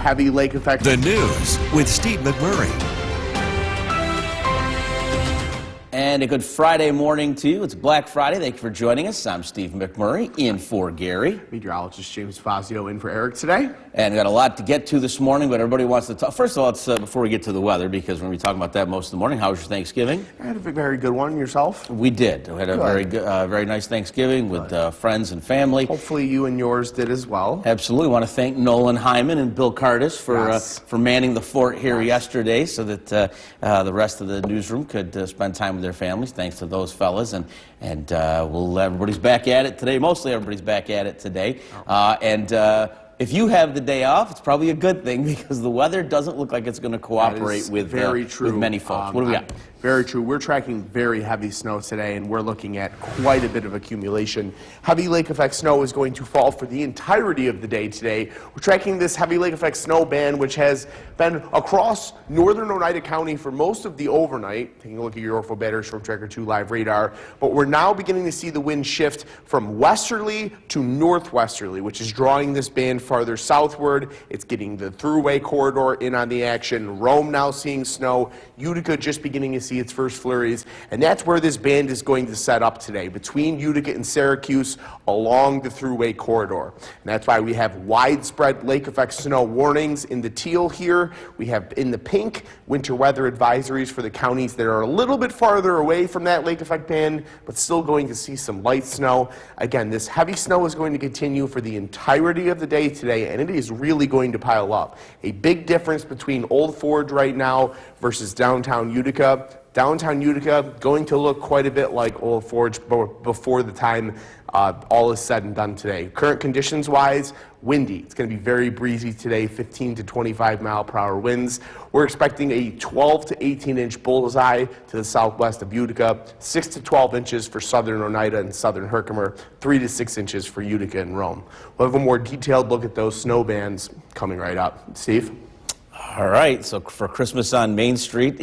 heavy lake effect. The news with Steve McMurray. And a good Friday morning to you. It's Black Friday. Thank you for joining us. I'm Steve McMurray, in for Gary. Meteorologist James Fazio in for Eric today. And we got a lot to get to this morning, but everybody wants to talk. First of all, it's before we get to the weather, because we're going to be talking about that most of the morning. How was your Thanksgiving? I had a very good one. Yourself? We did. We had a very nice Thanksgiving with friends and family. Hopefully you and yours did as well. Absolutely. I want to thank Nolan Hyman and Bill Cardis for manning the fort here yesterday, so that the rest of the newsroom could spend time with their families. Thanks to those fellas, and everybody's back at it today. Mostly everybody's back at it today, if you have the day off, it's probably a good thing, because the weather doesn't look like it's going to cooperate with many folks. What do we got? Very true. We're tracking very heavy snow today, and we're looking at quite a bit of accumulation. Heavy lake effect snow is going to fall for the entirety of the day today. We're tracking this heavy lake effect snow band, which has been across northern Oneida County for most of the overnight. Taking a look at your Yorkville Battery Storm Tracker 2 live radar. But we're now beginning to see the wind shift from westerly to northwesterly, which is drawing this band farther southward. It's getting the thruway corridor in on the action. Rome now seeing snow. Utica just beginning to see its first flurries, and that's where this band is going to set up today, between Utica and Syracuse along the thruway corridor. And that's why we have widespread lake effect snow warnings in the teal here. We have in the pink winter weather advisories for the counties that are a little bit farther away from that lake effect band, but still going to see some light snow. Again, this heavy snow is going to continue for the entirety of the day today, and it is really going to pile up. A big difference between Old Forge right now versus downtown Utica. Downtown Utica going to look quite a bit like Old Forge before the time all is said and done today. Current conditions wise, windy. It's going to be very breezy today, 15 to 25 mile per hour winds. We're expecting a 12 to 18 inch bullseye to the southwest of Utica, 6 to 12 inches for southern Oneida and southern Herkimer, 3 to 6 inches for Utica and Rome. We'll have a more detailed look at those snow bands coming right up. Steve? All right, so for Christmas on Main Street.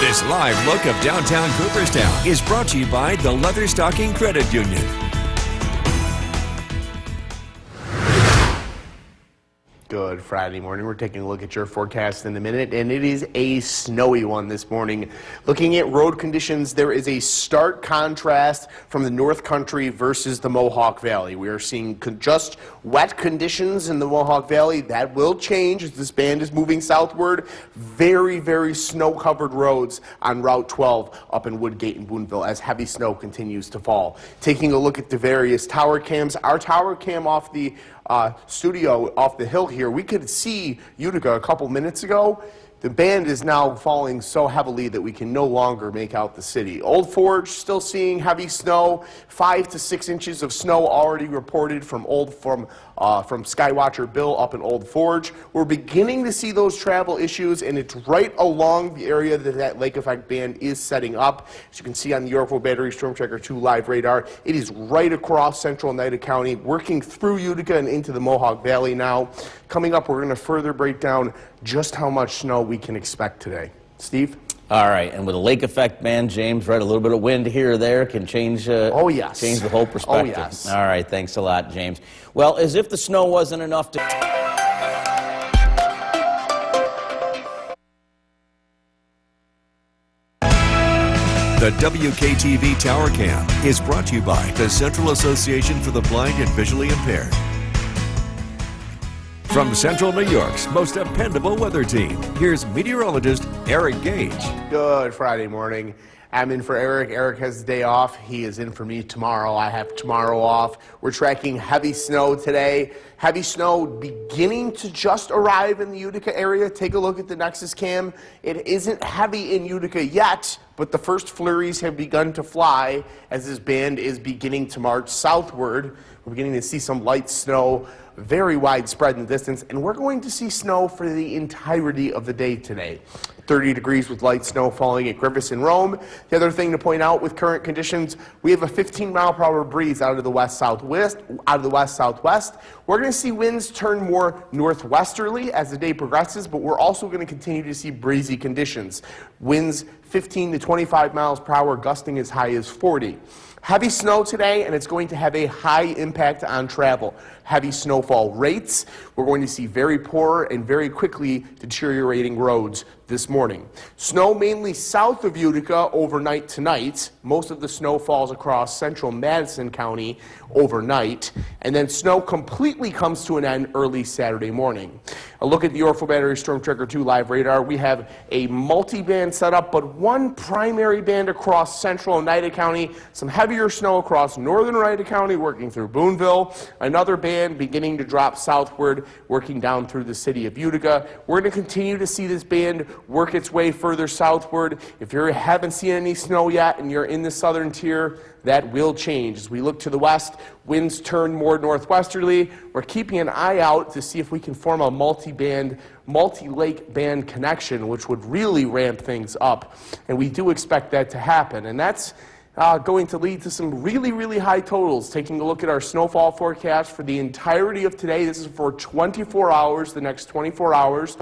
This live look of downtown Cooperstown is brought to you by the Leatherstocking Credit Union. Good Friday morning. We're taking a look at your forecast in a minute, and it is a snowy one this morning. Looking at road conditions, there is a stark contrast from the North Country versus the Mohawk Valley. We are seeing just wet conditions in the Mohawk Valley. That will change as this band is moving southward. Very, very snow-covered roads on Route 12 up in Woodgate and Boonville as heavy snow continues to fall. Taking a look at the various tower cams, our tower cam off the studio off the hill here, we could see Utica a couple minutes ago. The band is now falling so heavily that we can no longer make out the city. Old Forge still seeing heavy snow, 5 to 6 inches of snow already reported from Skywatcher Bill up in Old Forge. We're beginning to see those travel issues, and it's right along the area that lake effect band is setting up. As you can see on the Yorkville Battery Storm Tracker 2 live radar, it is right across central Oneida County, working through Utica and into the Mohawk Valley now. Coming up, we're going to further break down just how much snow we can expect today. Steve? All right, and with a lake effect band, James, right, a little bit of wind here or there can change change the whole perspective. Oh, yes. All right, thanks a lot, James. Well, as if the snow wasn't enough to... The WKTV Tower Cam is brought to you by the Central Association for the Blind and Visually Impaired. From Central New York's most dependable weather team, here's meteorologist Eric Gage. Good Friday morning. I'm in for Eric. Eric has the day off. He is in for me tomorrow. I have tomorrow off. We're tracking heavy snow today. Heavy snow beginning to just arrive in the Utica area. Take a look at the Nexus cam. It isn't heavy in Utica yet, but the first flurries have begun to fly as this band is beginning to march southward. We're beginning to see some light snow, very widespread in the distance, and we're going to see snow for the entirety of the day today. 30 degrees with light snow falling at Griffis and Rome. The other thing to point out with current conditions, we have a 15-mile-per-hour breeze out of the west-southwest. We're going to see winds turn more northwesterly as the day progresses, but we're also going to continue to see breezy conditions. Winds 15 to 25 miles per hour, gusting as high as 40. Heavy snow today, and it's going to have a high impact on travel. Heavy snowfall rates. We're going to see very poor and very quickly deteriorating roads this morning. Snow mainly south of Utica overnight tonight. Most of the snow falls across central Madison County overnight, and then snow completely comes to an end early Saturday morning. A look at the Yorkville Battery Storm Tracker 2 live radar. We have a multi-band setup, but one primary band across central Oneida County. Some heavier snow across northern Oneida County working through Boonville. Another band beginning to drop southward, working down through the city of Utica. We're going to continue to see this band work its way further southward. If you haven't seen any snow yet and you're in the southern tier, that will change. As we look to the west, winds turn more northwesterly. We're keeping an eye out to see if we can form a multi-band, multi-lake band connection, which would really ramp things up. And we do expect that to happen. And that's going to lead to some really, really high totals. Taking a look at our snowfall forecast for the entirety of today, this is for 24 hours, the next 24 hours.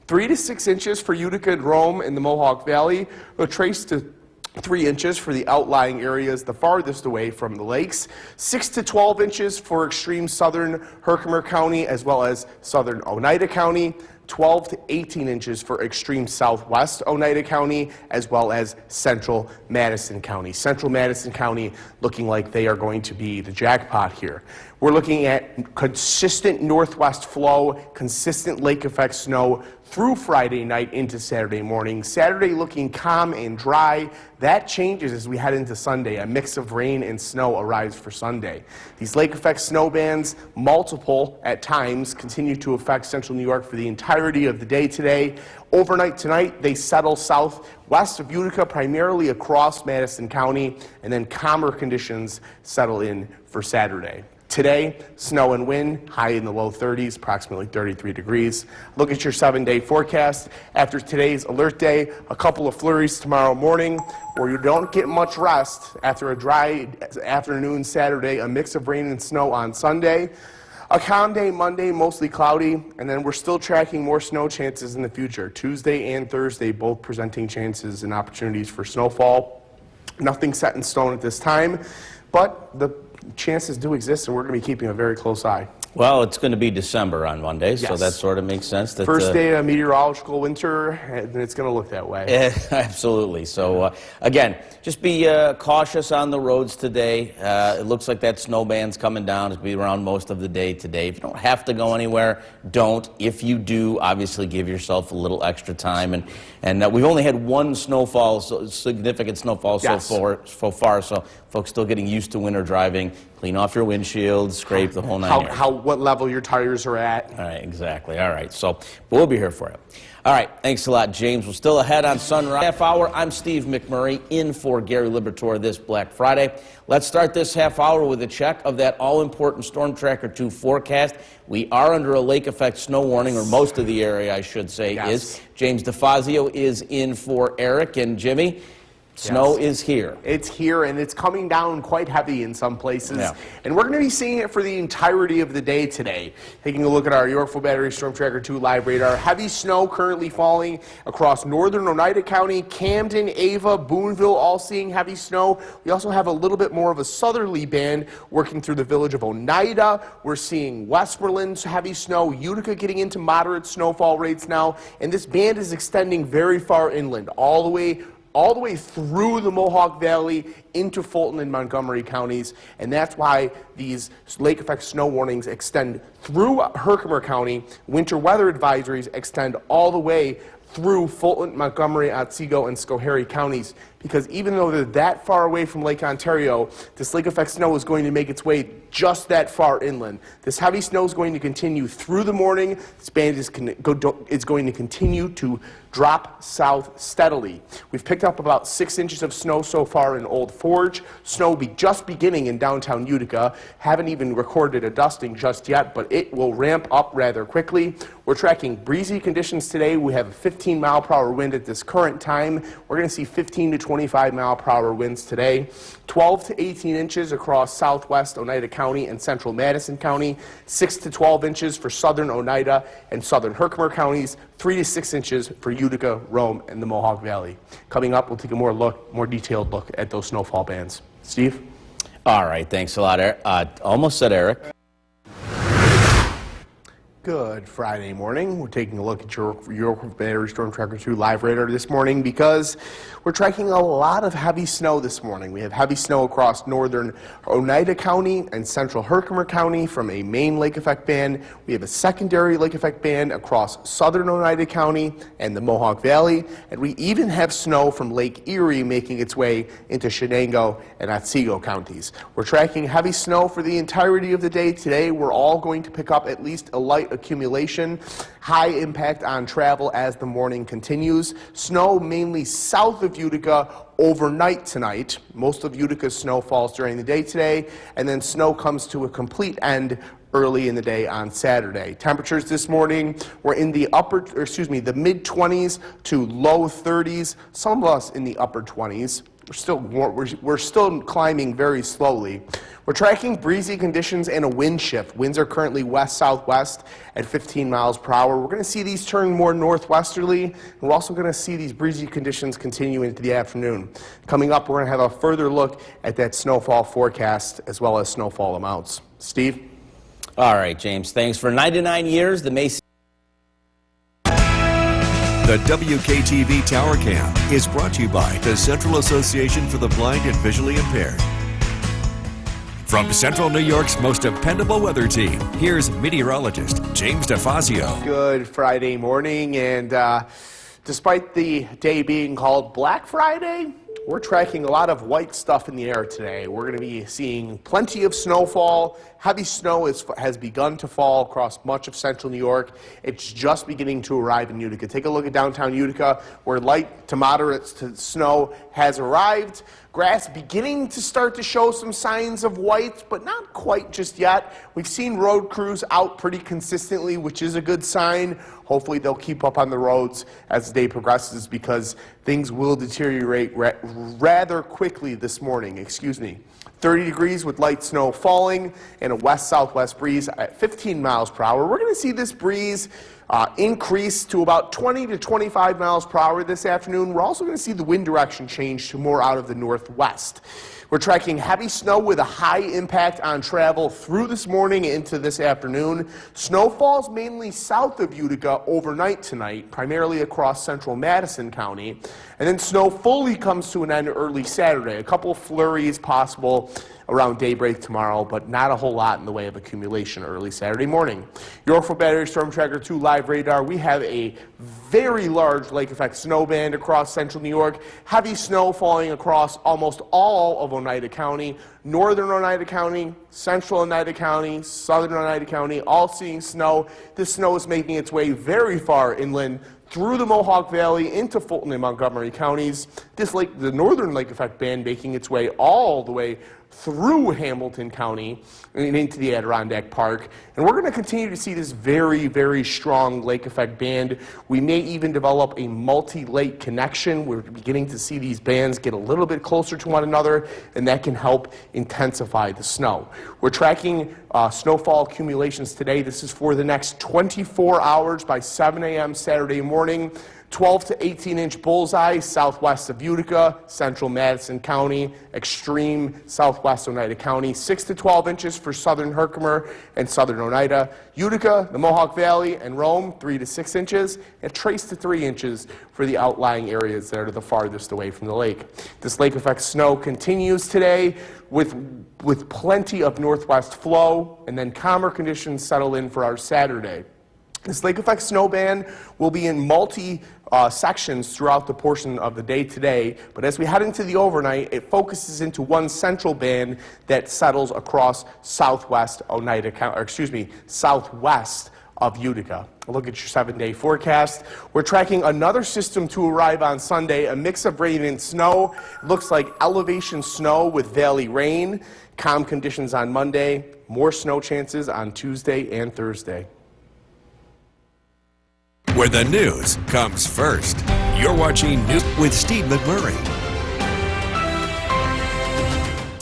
3 to 6 inches for Utica and Rome in the Mohawk Valley. We'll trace to 3 inches for the outlying areas the farthest away from the lakes. 6 to 12 inches for extreme southern Herkimer County as well as southern Oneida County. 12 to 18 inches for extreme southwest Oneida County, as well as central Madison County. Central Madison County looking like they are going to be the jackpot here. We're looking at consistent northwest flow, consistent lake effect snow through Friday night into Saturday morning. Saturday looking calm and dry. That changes as we head into Sunday. A mix of rain and snow arrives for Sunday. These lake effect snow bands, multiple at times, continue to affect central New York for the entirety of the day today. Overnight tonight, they settle southwest of Utica, primarily across Madison County, and then calmer conditions settle in for Saturday. Today, snow and wind, high in the low 30s, approximately 33 degrees. Look at your 7-day forecast. After today's alert day, a couple of flurries tomorrow morning, where you don't get much rest after a dry afternoon Saturday, a mix of rain and snow on Sunday. A calm day Monday, mostly cloudy, and then we're still tracking more snow chances in the future. Tuesday and Thursday, both presenting chances and opportunities for snowfall. Nothing set in stone at this time, but the chances do exist, and we're going to be keeping a very close eye. Well, it's going to be December on Monday, so Yes. that sort of makes sense. That, First day of meteorological winter, and it's going to look that way. Absolutely. So, again, just be cautious on the roads today. It looks like that snow band's coming down. It'll be around most of the day today. If you don't have to go anywhere, don't. If you do, obviously give yourself a little extra time. And we've only had one snowfall, significant snowfall Yes. so far, so folks still getting used to winter driving. Clean off your windshield, scrape the whole 9 yards. What level your tires are at. All right, exactly. All right, so we'll be here for you. All right, thanks a lot, James. We're still ahead on Sunrise Half Hour. I'm Steve McMurray, in for Gary Liberatore this Black Friday. Let's start this half hour with a check of that all-important Storm Tracker 2 forecast. We are under a lake effect snow warning, or most of the area, I should say, Yes. is. James DeFazio is in for Eric and Jimmy. Snow is here. It's here, and it's coming down quite heavy in some places. Yeah. And we're going to be seeing it for the entirety of the day today. Taking a look at our Yorkville Battery Storm Tracker 2 live radar. Heavy snow currently falling across northern Oneida County, Camden, Ava, Boonville, all seeing heavy snow. We also have a little bit more of a southerly band working through the village of Oneida. We're seeing Westmoreland heavy snow, Utica getting into moderate snowfall rates now, and this band is extending very far inland, all the way through the Mohawk Valley into Fulton and Montgomery counties, and that's why these lake effect snow warnings extend through Herkimer County. Winter weather advisories extend all the way through Fulton, Montgomery, Otsego, and Schoharie counties, because even though they're that far away from Lake Ontario, this lake effect snow is going to make its way just that far inland. This heavy snow is going to continue through the morning. This band is going to continue to drop south steadily. We've picked up about 6 inches of snow so far in Old Forge. Snow just beginning in downtown Utica. Haven't even recorded a dusting just yet, but it will ramp up rather quickly. We're tracking breezy conditions today. We have a 15-mile-per-hour wind at this current time. We're going to see 15 to 25-mile-per-hour winds today. 12 to 18 inches across southwest Oneida County and central Madison County. 6 to 12 inches for southern Oneida and southern Herkimer counties. 3 to 6 inches for Utica, Rome, and the Mohawk Valley. Coming up, we'll take a more detailed look at those snowfall bands. Steve? All right, thanks a lot, Eric. Almost said Eric. Good Friday morning. We're taking a look at your Battery Storm Tracker 2 live radar this morning because we're tracking a lot of heavy snow this morning. We have heavy snow across northern Oneida County and central Herkimer County from a main lake effect band. We have a secondary lake effect band across southern Oneida County and the Mohawk Valley. And we even have snow from Lake Erie making its way into Shenango and Otsego counties. We're tracking heavy snow for the entirety of the day today. We're all going to pick up at least a light accumulation, high impact on travel as the morning continues. Snow mainly south of Utica overnight tonight. Most of Utica's snow falls during the day today, and then snow comes to a complete end early in the day on Saturday. Temperatures this morning were in the the mid 20s to low 30s. Some of us in the upper 20s. We're still climbing very slowly. We're tracking breezy conditions and a wind shift. Winds are currently west-southwest at 15 miles per hour. We're going to see these turn more northwesterly, and we're also going to see these breezy conditions continue into the afternoon. Coming up, we're going to have a further look at that snowfall forecast as well as snowfall amounts. Steve? All right, James, thanks. For 99 years, the Macy The WKTV Tower Cam is brought to you by the Central Association for the Blind and Visually Impaired. From Central New York's most dependable weather team, here's meteorologist James DeFazio. Good Friday morning, and despite the day being called Black Friday, we're tracking a lot of white stuff in the air today. We're going to be seeing plenty of snowfall. Heavy snow has begun to fall across much of central New York. It's just beginning to arrive in Utica. Take a look at downtown Utica, where light to moderate snow has arrived. Grass beginning to start to show some signs of white, but not quite just yet. We've seen road crews out pretty consistently, which is a good sign. Hopefully they'll keep up on the roads as the day progresses because things will deteriorate rather quickly this morning. 30 degrees with light snow falling and a west-southwest breeze at 15 miles per hour. We're going to see this breeze increase to about 20 to 25 miles per hour this afternoon. We're also going to see the wind direction change to more out of the northwest. We're tracking heavy snow with a high impact on travel through this morning into this afternoon. Snow falls mainly south of Utica overnight tonight, primarily across central Madison County. And then snow fully comes to an end early Saturday. A couple of flurries possible around daybreak tomorrow, but not a whole lot in the way of accumulation early Saturday morning. Yorkville Battery Storm Tracker 2 live radar. We have a very large lake effect snow band across central New York. Heavy snow falling across almost all of Oneida County, northern Oneida County, central Oneida County, southern Oneida County, all seeing snow. This snow is making its way very far inland through the Mohawk Valley into Fulton and Montgomery counties. The northern lake effect band making its way all the way through Hamilton County and into the Adirondack Park. And we're going to continue to see this very, very strong lake effect band. We may even develop a multi-lake connection. We're beginning to see these bands get a little bit closer to one another, and that can help intensify the snow. We're tracking snowfall accumulations today. This is for the next 24 hours by 7 a.m. Saturday morning. 12 to 18-inch bullseye southwest of Utica, central Madison County, extreme southwest Oneida County. 6 to 12 inches for southern Herkimer and southern Oneida. Utica, the Mohawk Valley, and Rome, 3 to 6 inches. And trace to 3 inches for the outlying areas that are the farthest away from the lake. This lake effect snow continues today with plenty of northwest flow, and then calmer conditions settle in for our Saturday. This lake effect snow band will be in sections throughout the portion of the day today, but as we head into the overnight, it focuses into one central band that settles across southwest Oneida County, southwest of Utica. A look at your 7-day forecast. We're tracking another system to arrive on Sunday, a mix of rain and snow. Looks like elevation snow with valley rain. Calm conditions on Monday. More snow chances on Tuesday and Thursday. Where the news comes first. You're watching News with Steve McMurray.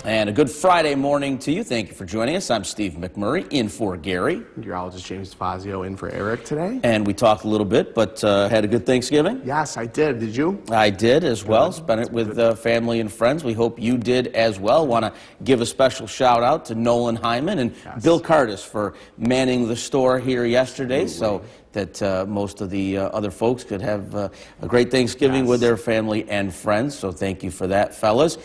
And a good Friday morning to you. Thank you for joining us. I'm Steve McMurray, in for Gary. Meteorologist James DeFazio in for Eric today. And we talked a little bit, but had a good Thanksgiving? Yes, I did. Did you? I did as well. Spent it with family and friends. We hope you did as well. Want to give a special shout out to Nolan Hyman and Bill Cardis for manning the store here yesterday, so that most of the other folks could have a great Thanksgiving with their family and friends. So thank you for that, fellas.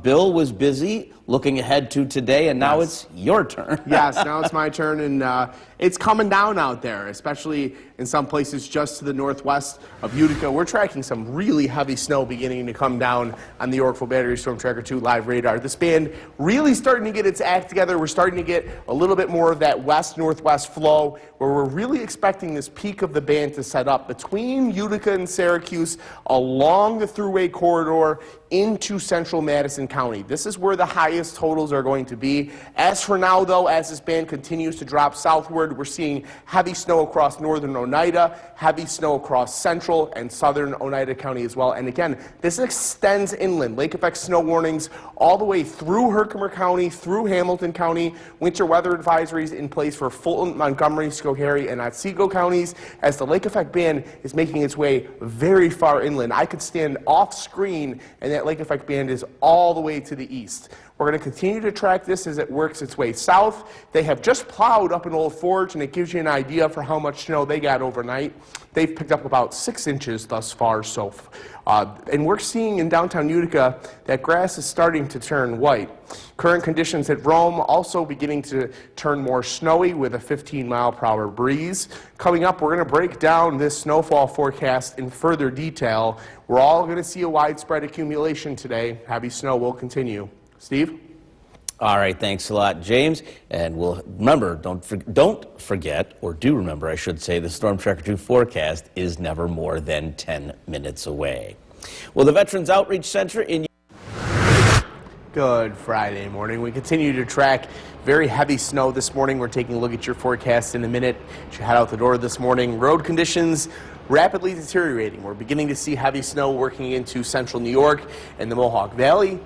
Bill was busy looking ahead to today, and now it's your turn. Yes, now it's my turn, and it's coming down out there, especially in some places just to the northwest of Utica. We're tracking some really heavy snow beginning to come down on the Yorkville Battery Storm Tracker 2 live radar. This band really starting to get its act together. We're starting to get a little bit more of that west-northwest flow, where we're really expecting this peak of the band to set up between Utica and Syracuse along the Thruway corridor into central Madison County. This is where the highest totals are going to be. As for now, though, as this band continues to drop southward, we're seeing heavy snow across northern Oneida, heavy snow across central and southern Oneida County as well. And again, this extends inland. Lake effect snow warnings all the way through Herkimer County, through Hamilton County. Winter weather advisories in place for Fulton, Montgomery, Schoharie, and Otsego counties as the lake effect band is making its way very far inland. I could stand off screen and that lake effect band is all the way to the east. We're going to continue to track this as it works its way south. They have just plowed up in Old Forge, and it gives you an idea for how much snow they got overnight. They've picked up about 6 inches thus far, and we're seeing in downtown Utica that grass is starting to turn white. Current conditions at Rome also beginning to turn more snowy with a 15-mile-per-hour breeze. Coming up, we're going to break down this snowfall forecast in further detail. We're all going to see a widespread accumulation today. Heavy snow will continue. Steve? All right, thanks a lot, James. And we'll remember, don't forget, or do remember, I should say, the Storm Tracker 2 forecast is never more than 10 minutes away. Well, the Veterans Outreach Center in... Good Friday morning. We continue to track very heavy snow this morning. We're taking a look at your forecast in a minute. As you head out the door this morning, road conditions rapidly deteriorating. We're beginning to see heavy snow working into central New York and the Mohawk Valley.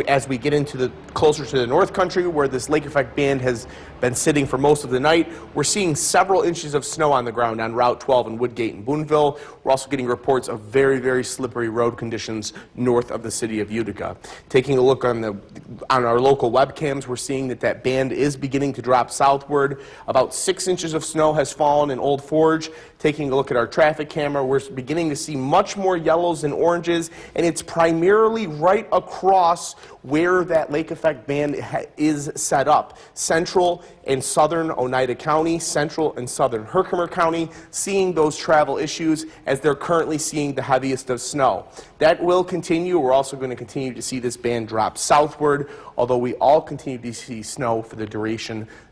As we get into closer to the North Country, where this lake effect band has been sitting for most of the night, we're seeing several inches of snow on the ground on Route 12 in Woodgate and Boonville. We're also getting reports of very, very slippery road conditions north of the city of Utica. Taking a look on our local webcams, we're seeing that band is beginning to drop southward. About 6 inches of snow has fallen in Old Forge. Taking a look at our traffic camera, we're beginning to see much more yellows and oranges, and it's primarily right across where that lake effect band is set up. Central and southern Oneida County, central and southern Herkimer County, seeing those travel issues as they're currently seeing the heaviest of snow. That will continue. We're also going to continue to see this band drop southward, although we all continue to see snow for the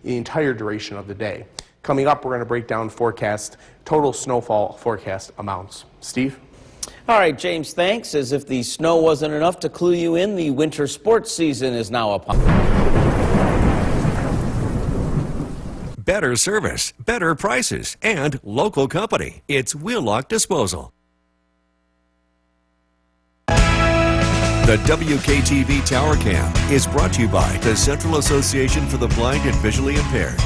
entire duration of the day. Coming up, we're going to break down total snowfall forecast amounts. Steve? All right, James, thanks. As if the snow wasn't enough to clue you in, the winter sports season is now upon. Better service, better prices, and local company. It's Wheelock Disposal. The WKTV Tower Cam is brought to you by the Central Association for the Blind and Visually Impaired.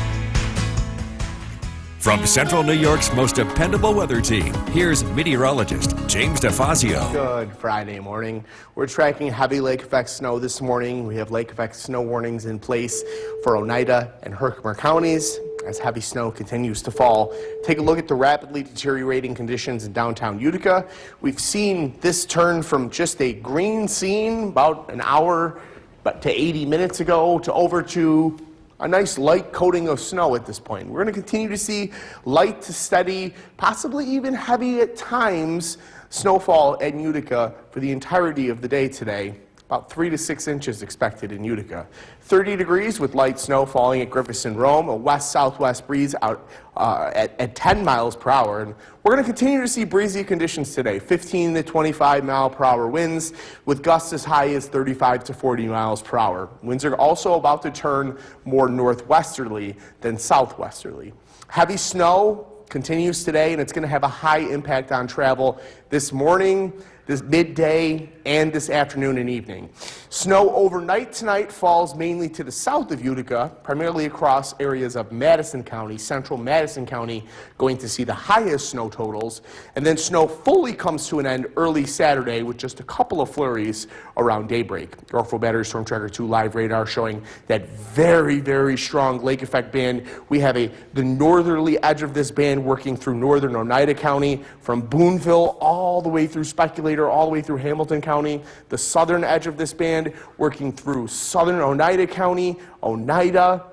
From Central New York's most dependable weather team, here's meteorologist James DeFazio. Good Friday morning. We're tracking heavy lake effect snow this morning. We have lake effect snow warnings in place for Oneida and Herkimer counties as heavy snow continues to fall. Take a look at the rapidly deteriorating conditions in downtown Utica. We've seen this turn from just a green scene about an hour to 80 minutes ago to over to a nice light coating of snow at this point. We're going to continue to see light to steady, possibly even heavy at times, snowfall in Utica for the entirety of the day today. About 3 to 6 inches expected in Utica. 30 degrees with light snow falling at Griffiths and Rome, a west-southwest breeze out at 10 miles per hour. And we're going to continue to see breezy conditions today, 15 to 25 mile per hour winds with gusts as high as 35 to 40 miles per hour. Winds are also about to turn more northwesterly than southwesterly. Heavy snow continues today, and it's going to have a high impact on travel this morning. this midday and this afternoon and evening. Snow overnight tonight falls mainly to the south of Utica, primarily across areas of Madison County, central Madison County, going to see the highest snow totals. And then snow fully comes to an end early Saturday with just a couple of flurries around daybreak. Yorkville Battery Storm Tracker 2 live radar showing that very, very strong lake effect band. We have the northerly edge of this band working through northern Oneida County, from Boonville all the way through Speculator, all the way through Hamilton County. The southern edge of this band working through southern Oneida County, Oneida.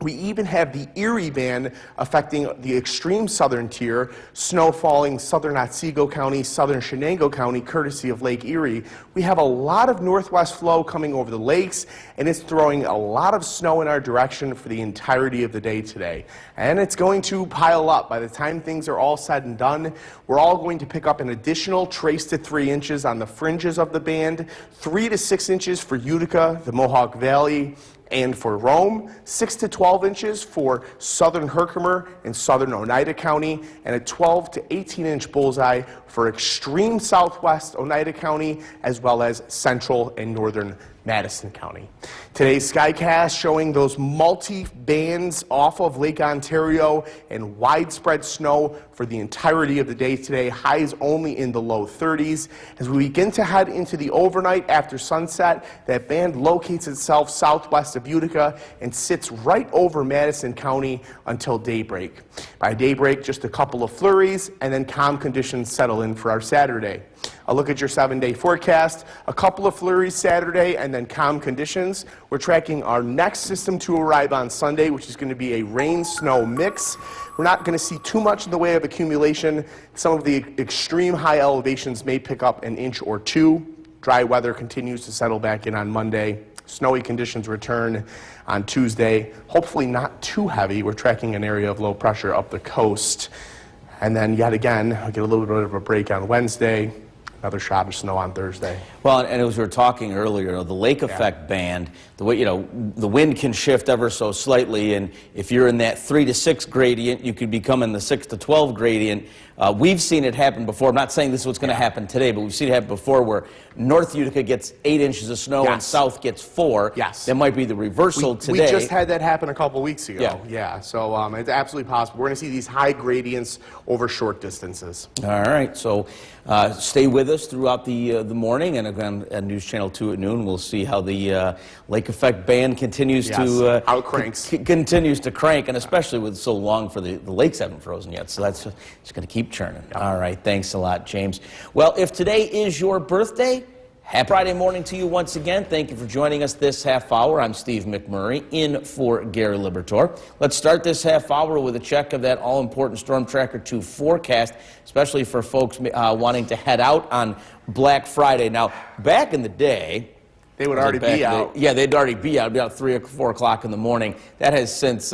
We even have the Erie band affecting the extreme southern tier, snow falling southern Otsego County, southern Shenango County, courtesy of Lake Erie. We have a lot of northwest flow coming over the lakes, and it's throwing a lot of snow in our direction for the entirety of the day today. And it's going to pile up. By the time things are all said and done, we're all going to pick up an additional trace to 3 inches on the fringes of the band, 3 to 6 inches for Utica, the Mohawk Valley, and for Rome, 6 to 12 inches for southern Herkimer and southern Oneida County, and a 12 to 18-inch bullseye for extreme southwest Oneida County, as well as central and northern Madison County. Today's Skycast showing those multi-bands off of Lake Ontario and widespread snow for the entirety of the day today. Highs only in the low 30s. As we begin to head into the overnight after sunset, that band locates itself southwest of Utica and sits right over Madison County until daybreak. By daybreak, just a couple of flurries, and then calm conditions settle in for our Saturday. A look at your 7-day forecast, a couple of flurries Saturday, and then calm conditions. We're tracking our next system to arrive on Sunday, which is going to be a rain-snow mix. We're not going to see too much in the way of accumulation. Some of the extreme high elevations may pick up an inch or two. Dry weather continues to settle back in on Monday. Snowy conditions return on Tuesday. Hopefully not too heavy. We're tracking an area of low pressure up the coast. And then yet again, we'll get a little bit of a break on Wednesday. Another shot of snow on Thursday. Well, and as we were talking earlier, the lake effect band, the way, the wind can shift ever so slightly, and if you're in that 3 to 6 gradient, you could become in the 6 to 12 gradient. We've seen it happen before. I'm not saying this is what's going to happen today, but we've seen it happen before where North Utica gets 8 inches of snow and South gets 4. Yes. That might be the reversal today. We just had that happen a couple weeks ago. Yeah. So it's absolutely possible. We're going to see these high gradients over short distances. All right, so stay with us throughout the morning, and again at News Channel 2 at noon, we'll see how the lake effect band continues to how it cranks. Continues to crank, and especially with so long for the lakes haven't frozen yet, so that's just going to keep churning. Yep. All right, thanks a lot, James. Well, if today is your birthday, happy Friday morning to you once again. Thank you for joining us this half hour. I'm Steve McMurray, in for Gary Liberatore. Let's start this half hour with a check of that all-important Storm Tracker 2 forecast, especially for folks wanting to head out on Black Friday. Now, back in the day, they would already be out. Yeah, they'd already be out about 3 or 4 o'clock in the morning. That has since,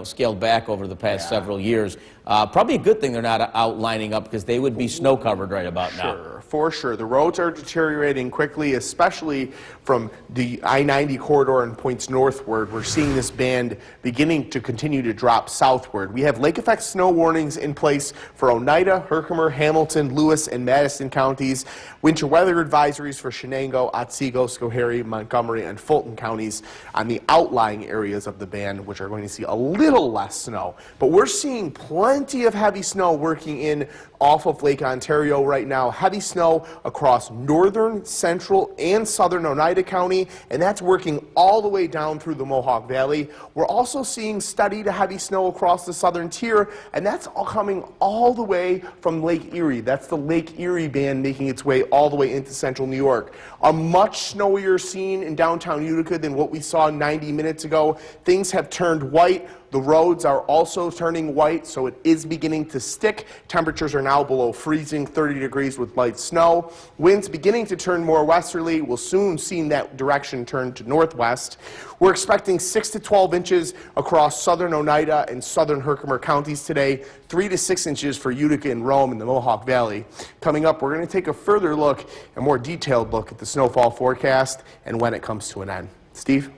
scaled back over the past several years. Probably a good thing they're not out lining up, because they would be snow-covered right about now. For sure. The roads are deteriorating quickly, especially from the I-90 corridor and points northward. We're seeing this band beginning to continue to drop southward. We have lake effect snow warnings in place for Oneida, Herkimer, Hamilton, Lewis, and Madison counties. Winter weather advisories for Shenango, Otsego, Schoharie, Montgomery, and Fulton counties on the outlying areas of the band, which are going to see a little less snow. But we're seeing plenty of heavy snow working in off of Lake Ontario right now. Heavy snow across northern, central, and southern Oneida County, and that's working all the way down through the Mohawk Valley. We're also seeing steady to heavy snow across the southern tier, and that's all coming all the way from Lake Erie. That's the Lake Erie band making its way all the way into central New York. A much snowier scene in downtown Utica than what we saw 90 minutes ago. Things have turned white. The roads are also turning white, so it is beginning to stick. Temperatures are now below freezing, 30 degrees with light snow. Winds beginning to turn more westerly. We'll soon see that direction turn to northwest. We're expecting 6 to 12 inches across southern Oneida and southern Herkimer counties today, 3 to 6 inches for Utica and Rome in the Mohawk Valley. Coming up, we're going to take a further look, a more detailed look at the snowfall forecast and when it comes to an end. Steve?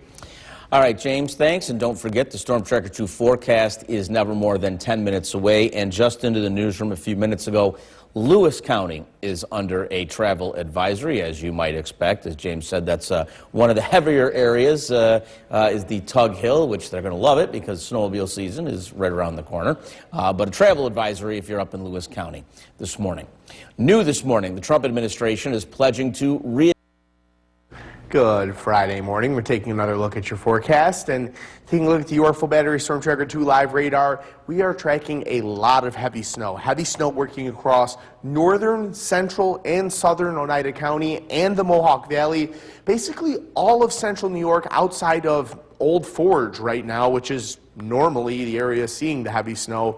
All right, James, thanks. And don't forget, the Storm Tracker 2 forecast is never more than 10 minutes away. And just into the newsroom a few minutes ago, Lewis County is under a travel advisory, as you might expect. As James said, that's one of the heavier areas is the Tug Hill, which they're going to love it because snowmobile season is right around the corner. But a travel advisory if you're up in Lewis County this morning. New this morning, the Trump administration is pledging to Good Friday morning. We're taking another look at your forecast and taking a look at the Yorkville Battery Storm Tracker 2 live radar. We are tracking a lot of heavy snow working across northern, central, and southern Oneida County and the Mohawk Valley. Basically all of central New York outside of Old Forge right now, which is normally the area seeing the heavy snow,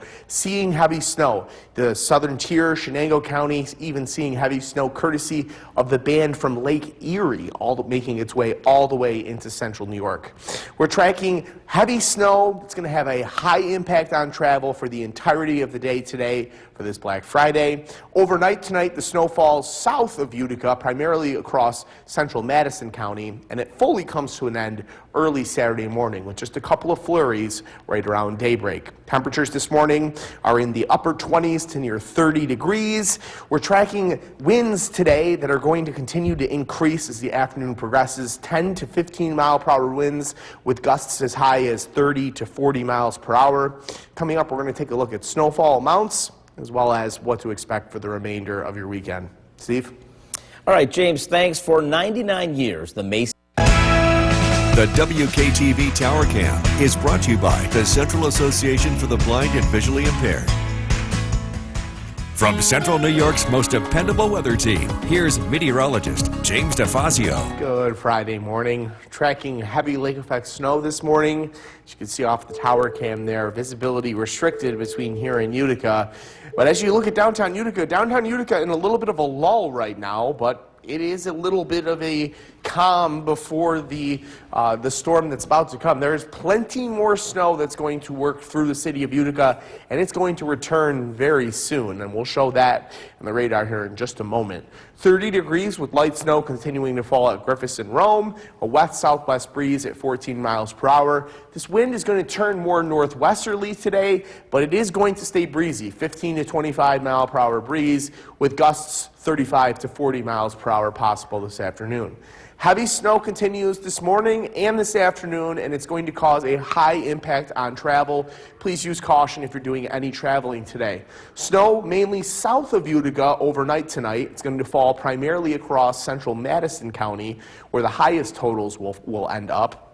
The southern tier, Shenango County, even seeing heavy snow courtesy of the band from Lake Erie, making its way all the way into central New York. We're tracking heavy snow. It's going to have a high impact on travel for the entirety of the day today for this Black Friday. Overnight tonight, the snow falls south of Utica, primarily across central Madison County, and it fully comes to an end early Saturday morning with just a couple of flurries right around daybreak. Temperatures this morning are in the upper 20s to near 30 degrees. We're tracking winds today that are going to continue to increase as the afternoon progresses, 10 to 15 mile per hour winds with gusts as high as 30 to 40 miles per hour. Coming up, we're going to take a look at snowfall amounts as well as what to expect for the remainder of your weekend. Steve? All right, James, thanks. For 99 years, the Mason. The WKTV Tower Cam is brought to you by the Central Association for the Blind and Visually Impaired. From Central New York's most dependable weather team, here's meteorologist James DeFazio. Good Friday morning. Tracking heavy lake effect snow this morning. As you can see off the tower cam there, visibility restricted between here and Utica. But as you look at downtown Utica in a little bit of a lull right now, but it is a little bit of a calm before the storm that's about to come. There's plenty more snow that's going to work through the city of Utica, and it's going to return very soon, and we'll show that on the radar here in just a moment. 30 degrees with light snow continuing to fall at Griffiths and Rome, a west-southwest breeze at 14 miles per hour. This wind is going to turn more northwesterly today, but it is going to stay breezy, 15 to 25 mile per hour breeze with gusts 35 to 40 miles per hour possible this afternoon. Heavy snow continues this morning and this afternoon, and it's going to cause a high impact on travel. Please use caution if you're doing any traveling today. Snow mainly south of Utica overnight tonight. It's going to fall primarily across central Madison County, where the highest totals will end up.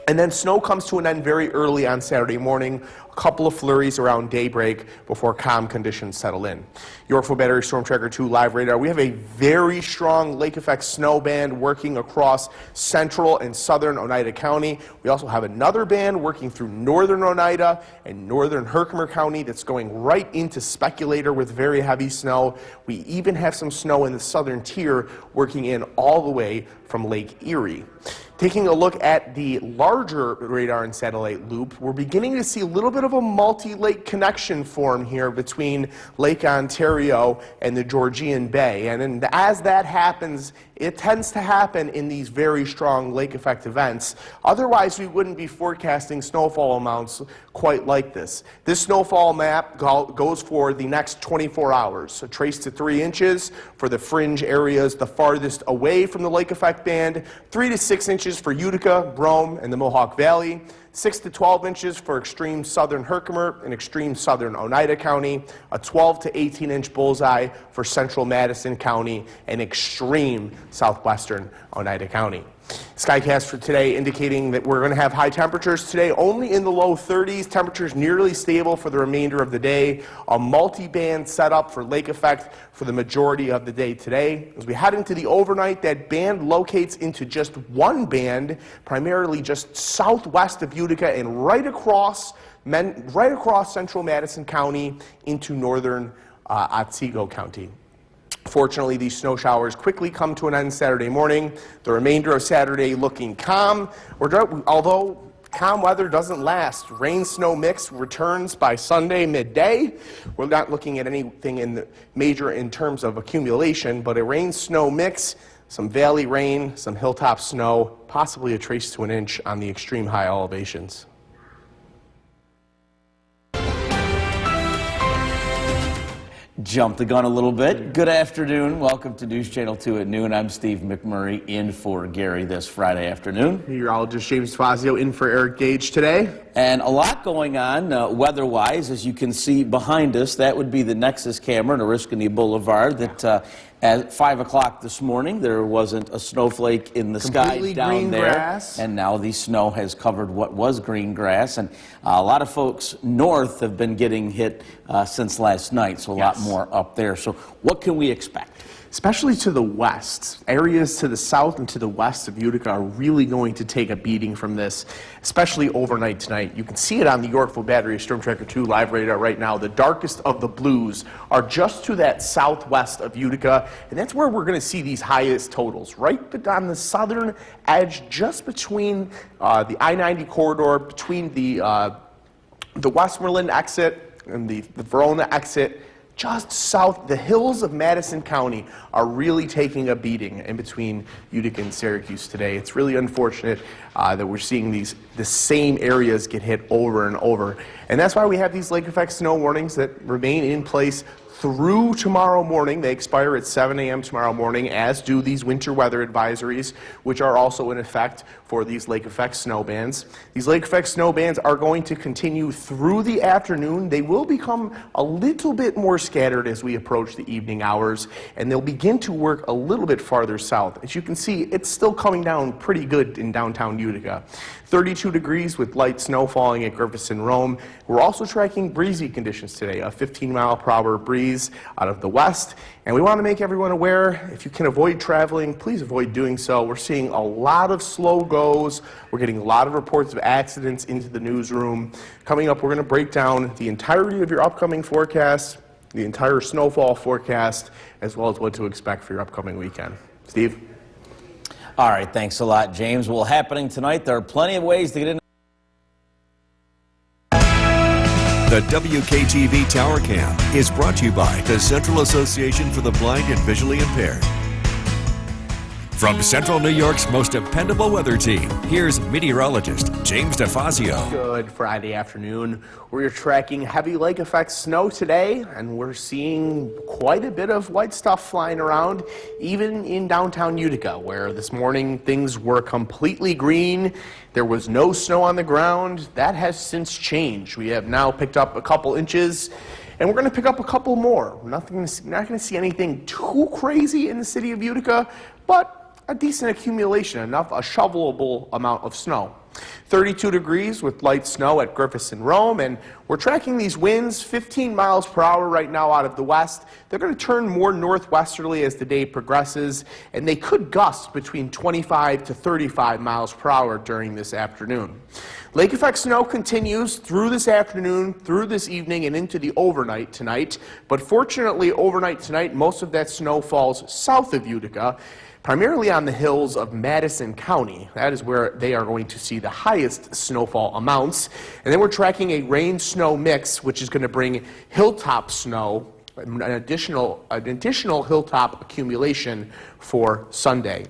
And then snow comes to an end very early on Saturday morning, a couple of flurries around daybreak before calm conditions settle in. Yorkville Battery Storm Tracker 2 live radar. We have a very strong lake effect snow band working across central and southern Oneida County. We also have another band working through northern Oneida and northern Herkimer County that's going right into Speculator with very heavy snow. We even have some snow in the southern tier working in all the way from Lake Erie. Taking a look at the larger radar and satellite loop, we're beginning to see a little bit of a multi-lake connection form here between Lake Ontario and the Georgian Bay. And as that happens, it tends to happen in these very strong lake effect events. Otherwise, we wouldn't be forecasting snowfall amounts quite like this. This snowfall map goes for the next 24 hours. So trace to 3 inches for the fringe areas the farthest away from the lake effect band, 3 to 6 inches for Utica, Rome, and the Mohawk Valley, 6 to 12 inches for extreme southern Herkimer and extreme southern Oneida County, a 12 to 18 inch bullseye for central Madison County, and extreme southwestern Oneida County. Skycast for today indicating that we're going to have high temperatures today, only in the low 30s. Temperatures nearly stable for the remainder of the day. A multi-band setup for lake effect for the majority of the day today. As we head into the overnight, that band locates into just one band, primarily just southwest of Utica and right across central Madison County into northern Otsego County. Fortunately, these snow showers quickly come to an end Saturday morning. The remainder of Saturday looking calm, although calm weather doesn't last. Rain-snow mix returns by Sunday midday. We're not looking at anything major in terms of accumulation, but a rain-snow mix some valley rain, some hilltop snow, possibly a trace to an inch on the extreme high elevations. Jump the gun a little bit. Good afternoon. Welcome to News Channel 2 at noon. I'm Steve McMurray in for Gary this Friday afternoon. Meteorologist James Fazio in for Eric Gage today. And a lot going on weather-wise, as you can see behind us. That would be the Nexus camera in Oriskany Boulevard that at 5 o'clock this morning, there wasn't a snowflake in the Completely sky down green there. grass. And now the snow has covered what was green grass. And a lot of folks north have been getting hit since last night, so a lot more up there. So what can we expect? Especially to the west. Areas to the south and to the west of Utica are really going to take a beating from this, especially overnight tonight. You can see it on the Yorkville Battery Storm Tracker 2 live radar right now. The darkest of the blues are just to that southwest of Utica, and that's where we're going to see these highest totals, right on the southern edge, just between the I-90 corridor, between the Westmoreland exit and the Verona exit. Just south, the hills of Madison County are really taking a beating in between Utica and Syracuse today. It's really unfortunate that we're seeing the same areas get hit over and over. And that's why we have these lake effect snow warnings that remain in place through tomorrow morning. They expire at 7 a.m. tomorrow morning, as do these winter weather advisories, which are also in effect for these lake effect snow bands. These lake effect snow bands are going to continue through the afternoon. They will become a little bit more scattered as we approach the evening hours, and they'll begin to work a little bit farther south. As you can see, it's still coming down pretty good in downtown Utica. 32 degrees with light snow falling at Griffiths and Rome. We're also tracking breezy conditions today, a 15-mile-per-hour breeze out of the west. And we want to make everyone aware, if you can avoid traveling, please avoid doing so. We're seeing a lot of slow goes. We're getting a lot of reports of accidents into the newsroom. Coming up, we're going to break down the entirety of your upcoming forecast, the entire snowfall forecast, as well as what to expect for your upcoming weekend. Steve? All right, thanks a lot, James. Well, happening tonight, there are plenty of ways to get in. The WKTV Tower Cam is brought to you by the Central Association for the Blind and Visually Impaired. From Central New York's most dependable weather team, here's meteorologist James DeFazio. Good Friday afternoon. We're tracking heavy lake effect snow today, and we're seeing quite a bit of white stuff flying around, even in downtown Utica, where this morning things were completely green. There was no snow on the ground. That has since changed. We have now picked up a couple inches, and we're going to pick up a couple more. We're not going to see anything too crazy in the city of Utica, but a decent accumulation, a shovelable amount of snow. 32 degrees with light snow at Griffiths and Rome, and we're tracking these winds 15 miles per hour right now out of the west. They're going to turn more northwesterly as the day progresses, and they could gust between 25 to 35 miles per hour during this afternoon. Lake effect snow continues through this afternoon, through this evening, and into the overnight tonight. But fortunately, overnight tonight, most of that snow falls south of Utica, primarily on the hills of Madison County. That is where they are going to see the highest snowfall amounts. And then we're tracking a rain-snow mix, which is going to bring hilltop snow, an additional hilltop accumulation for Sunday.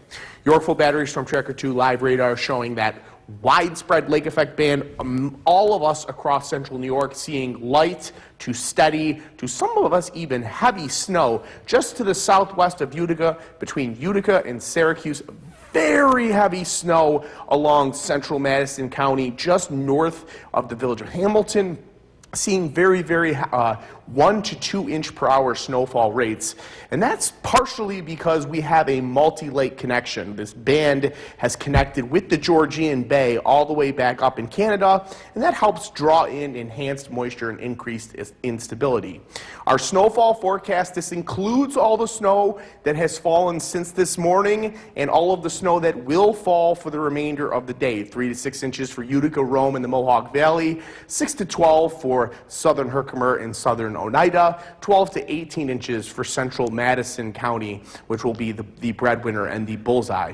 Yorkville Battery Storm Tracker 2 live radar showing that widespread lake effect band, all of us across central New York seeing light to steady to some of us even heavy snow just to the southwest of Utica, between Utica and Syracuse. Very heavy snow along central Madison County, just north of the village of Hamilton. Seeing very 1 to 2 inch per hour snowfall rates. And that's partially because we have a multi-lake connection. This band has connected with the Georgian Bay all the way back up in Canada, and that helps draw in enhanced moisture and increased instability. Our snowfall forecast, this includes all the snow that has fallen since this morning and all of the snow that will fall for the remainder of the day. 3 to 6 inches for Utica, Rome, and the Mohawk Valley, 6 to 12 for southern Herkimer and southern western Oneida, 12 to 18 inches for central Madison County, which will be the breadwinner and the bullseye.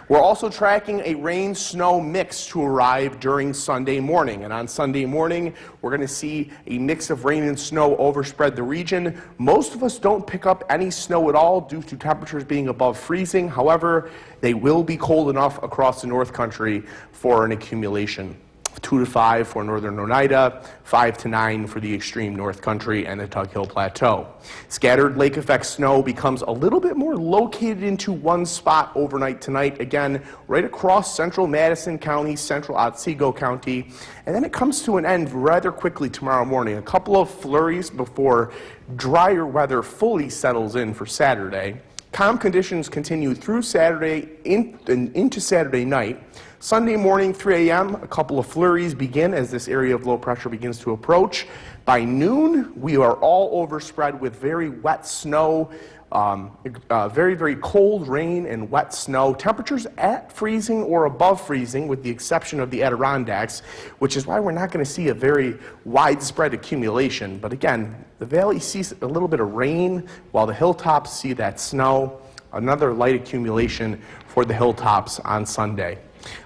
We're also tracking a rain-snow mix to arrive during Sunday morning. And on Sunday morning, we're going to see a mix of rain and snow overspread the region. Most of us don't pick up any snow at all due to temperatures being above freezing. However, they will be cold enough across the North Country for an accumulation. 2 to 5 for northern Oneida, 5 to 9 for the extreme North Country and the Tug Hill Plateau. Scattered lake effect snow becomes a little bit more located into one spot overnight tonight, again, right across central Madison County, central Otsego County, and then it comes to an end rather quickly tomorrow morning. A couple of flurries before drier weather fully settles in for Saturday. Calm conditions continue through Saturday into Saturday night. Sunday morning, 3 a.m., a couple of flurries begin as this area of low pressure begins to approach. By noon, we are all overspread with very wet snow, very, very cold rain and wet snow. Temperatures at freezing or above freezing with the exception of the Adirondacks, which is why we're not going to see a very widespread accumulation. But again, the valley sees a little bit of rain while the hilltops see that snow. Another light accumulation for the hilltops on Sunday.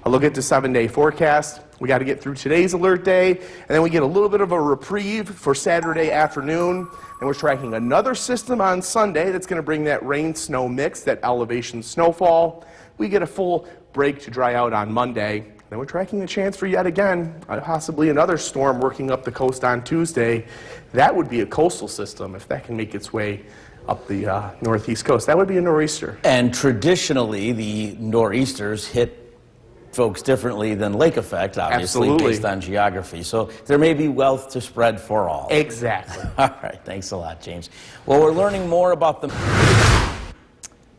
A look at the 7-day forecast. We got to get through today's alert day, and then we get a little bit of a reprieve for Saturday afternoon. And we're tracking another system on Sunday that's going to bring that rain-snow mix, that elevation snowfall. We get a full break to dry out on Monday. Then we're tracking a chance for yet again, possibly another storm working up the coast on Tuesday. That would be a coastal system if that can make its way up the northeast coast. That would be a nor'easter. And traditionally, the nor'easters hit folks differently than lake effect, obviously, Absolutely. based on geography. So there may be wealth to spread for all. Exactly. All right, thanks a lot, James. Well, we're learning more about the...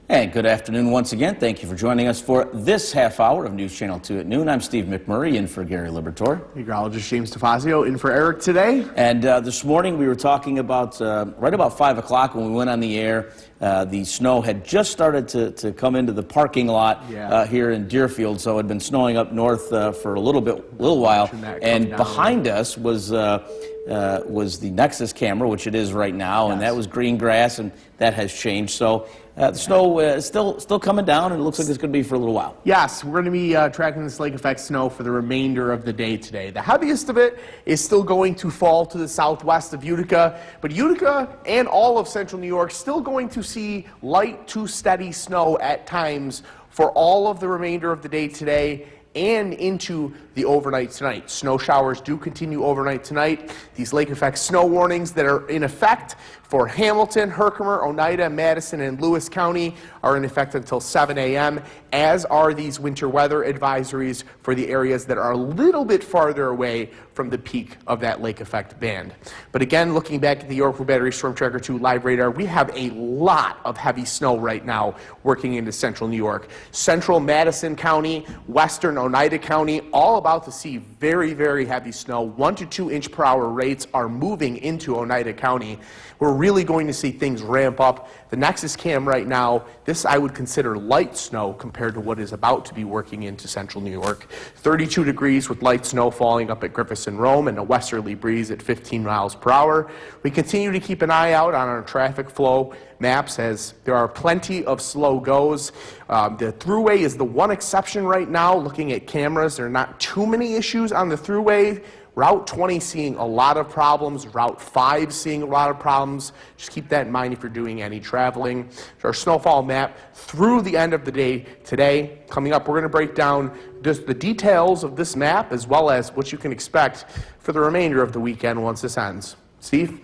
And good afternoon once again. Thank you for joining us for this half hour of News Channel 2 at noon. I'm Steve McMurray, in for Gary Liberatore. Meteorologist James DeFazio in for Eric today. And this morning we were talking about, right about 5 o'clock when we went on the air, the snow had just started to come into the parking lot here in Deerfield, so it had been snowing up north for a little while. And behind us was the Nexus camera, which it is right now, and that was green grass, and that has changed. So the snow is still coming down, and it looks like it's going to be for a little while. Yes, we're going to be tracking this lake effect snow for the remainder of the day today. The heaviest of it is still going to fall to the southwest of Utica, but Utica and all of central New York still going to see light to steady snow at times for all of the remainder of the day today and into the overnight tonight. Snow showers do continue overnight tonight. These lake effect snow warnings that are in effect for Hamilton, Herkimer, Oneida, Madison, and Lewis County are in effect until 7 a.m., as are these winter weather advisories for the areas that are a little bit farther away from the peak of that lake effect band. But again, looking back at the Yorkville Battery Storm Tracker 2 live radar, we have a lot of heavy snow right now working into central New York. Central Madison County, western Oneida County, all about to see very, very heavy snow. 1 to 2 inch per hour rates are moving into Oneida County. We're really going to see things ramp up. The Nexus cam right now, this I would consider light snow compared to what is about to be working into central New York. 32 degrees with light snow falling up at Griffiths and Rome and a westerly breeze at 15 miles per hour. We continue to keep an eye out on our traffic flow maps as there are plenty of slow goes. The Thruway is the one exception right now. Looking at cameras, there are not too many issues on the Thruway. Route 20 seeing a lot of problems. Route 5 seeing a lot of problems. Just keep that in mind if you're doing any traveling. So our snowfall map through the end of the day today. Coming up, we're going to break down just the details of this map as well as what you can expect for the remainder of the weekend once this ends. Steve?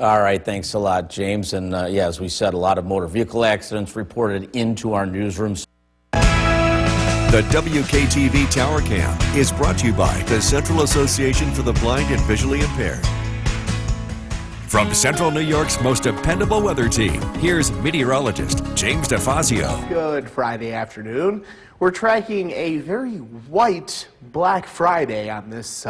All right, thanks a lot, James. And yeah, as we said, a lot of motor vehicle accidents reported into our newsrooms. The WKTV Tower Cam is brought to you by the Central Association for the Blind and Visually Impaired. From Central New York's most dependable weather team, here's meteorologist James DeFazio. Good Friday afternoon. We're tracking a very white Black Friday on this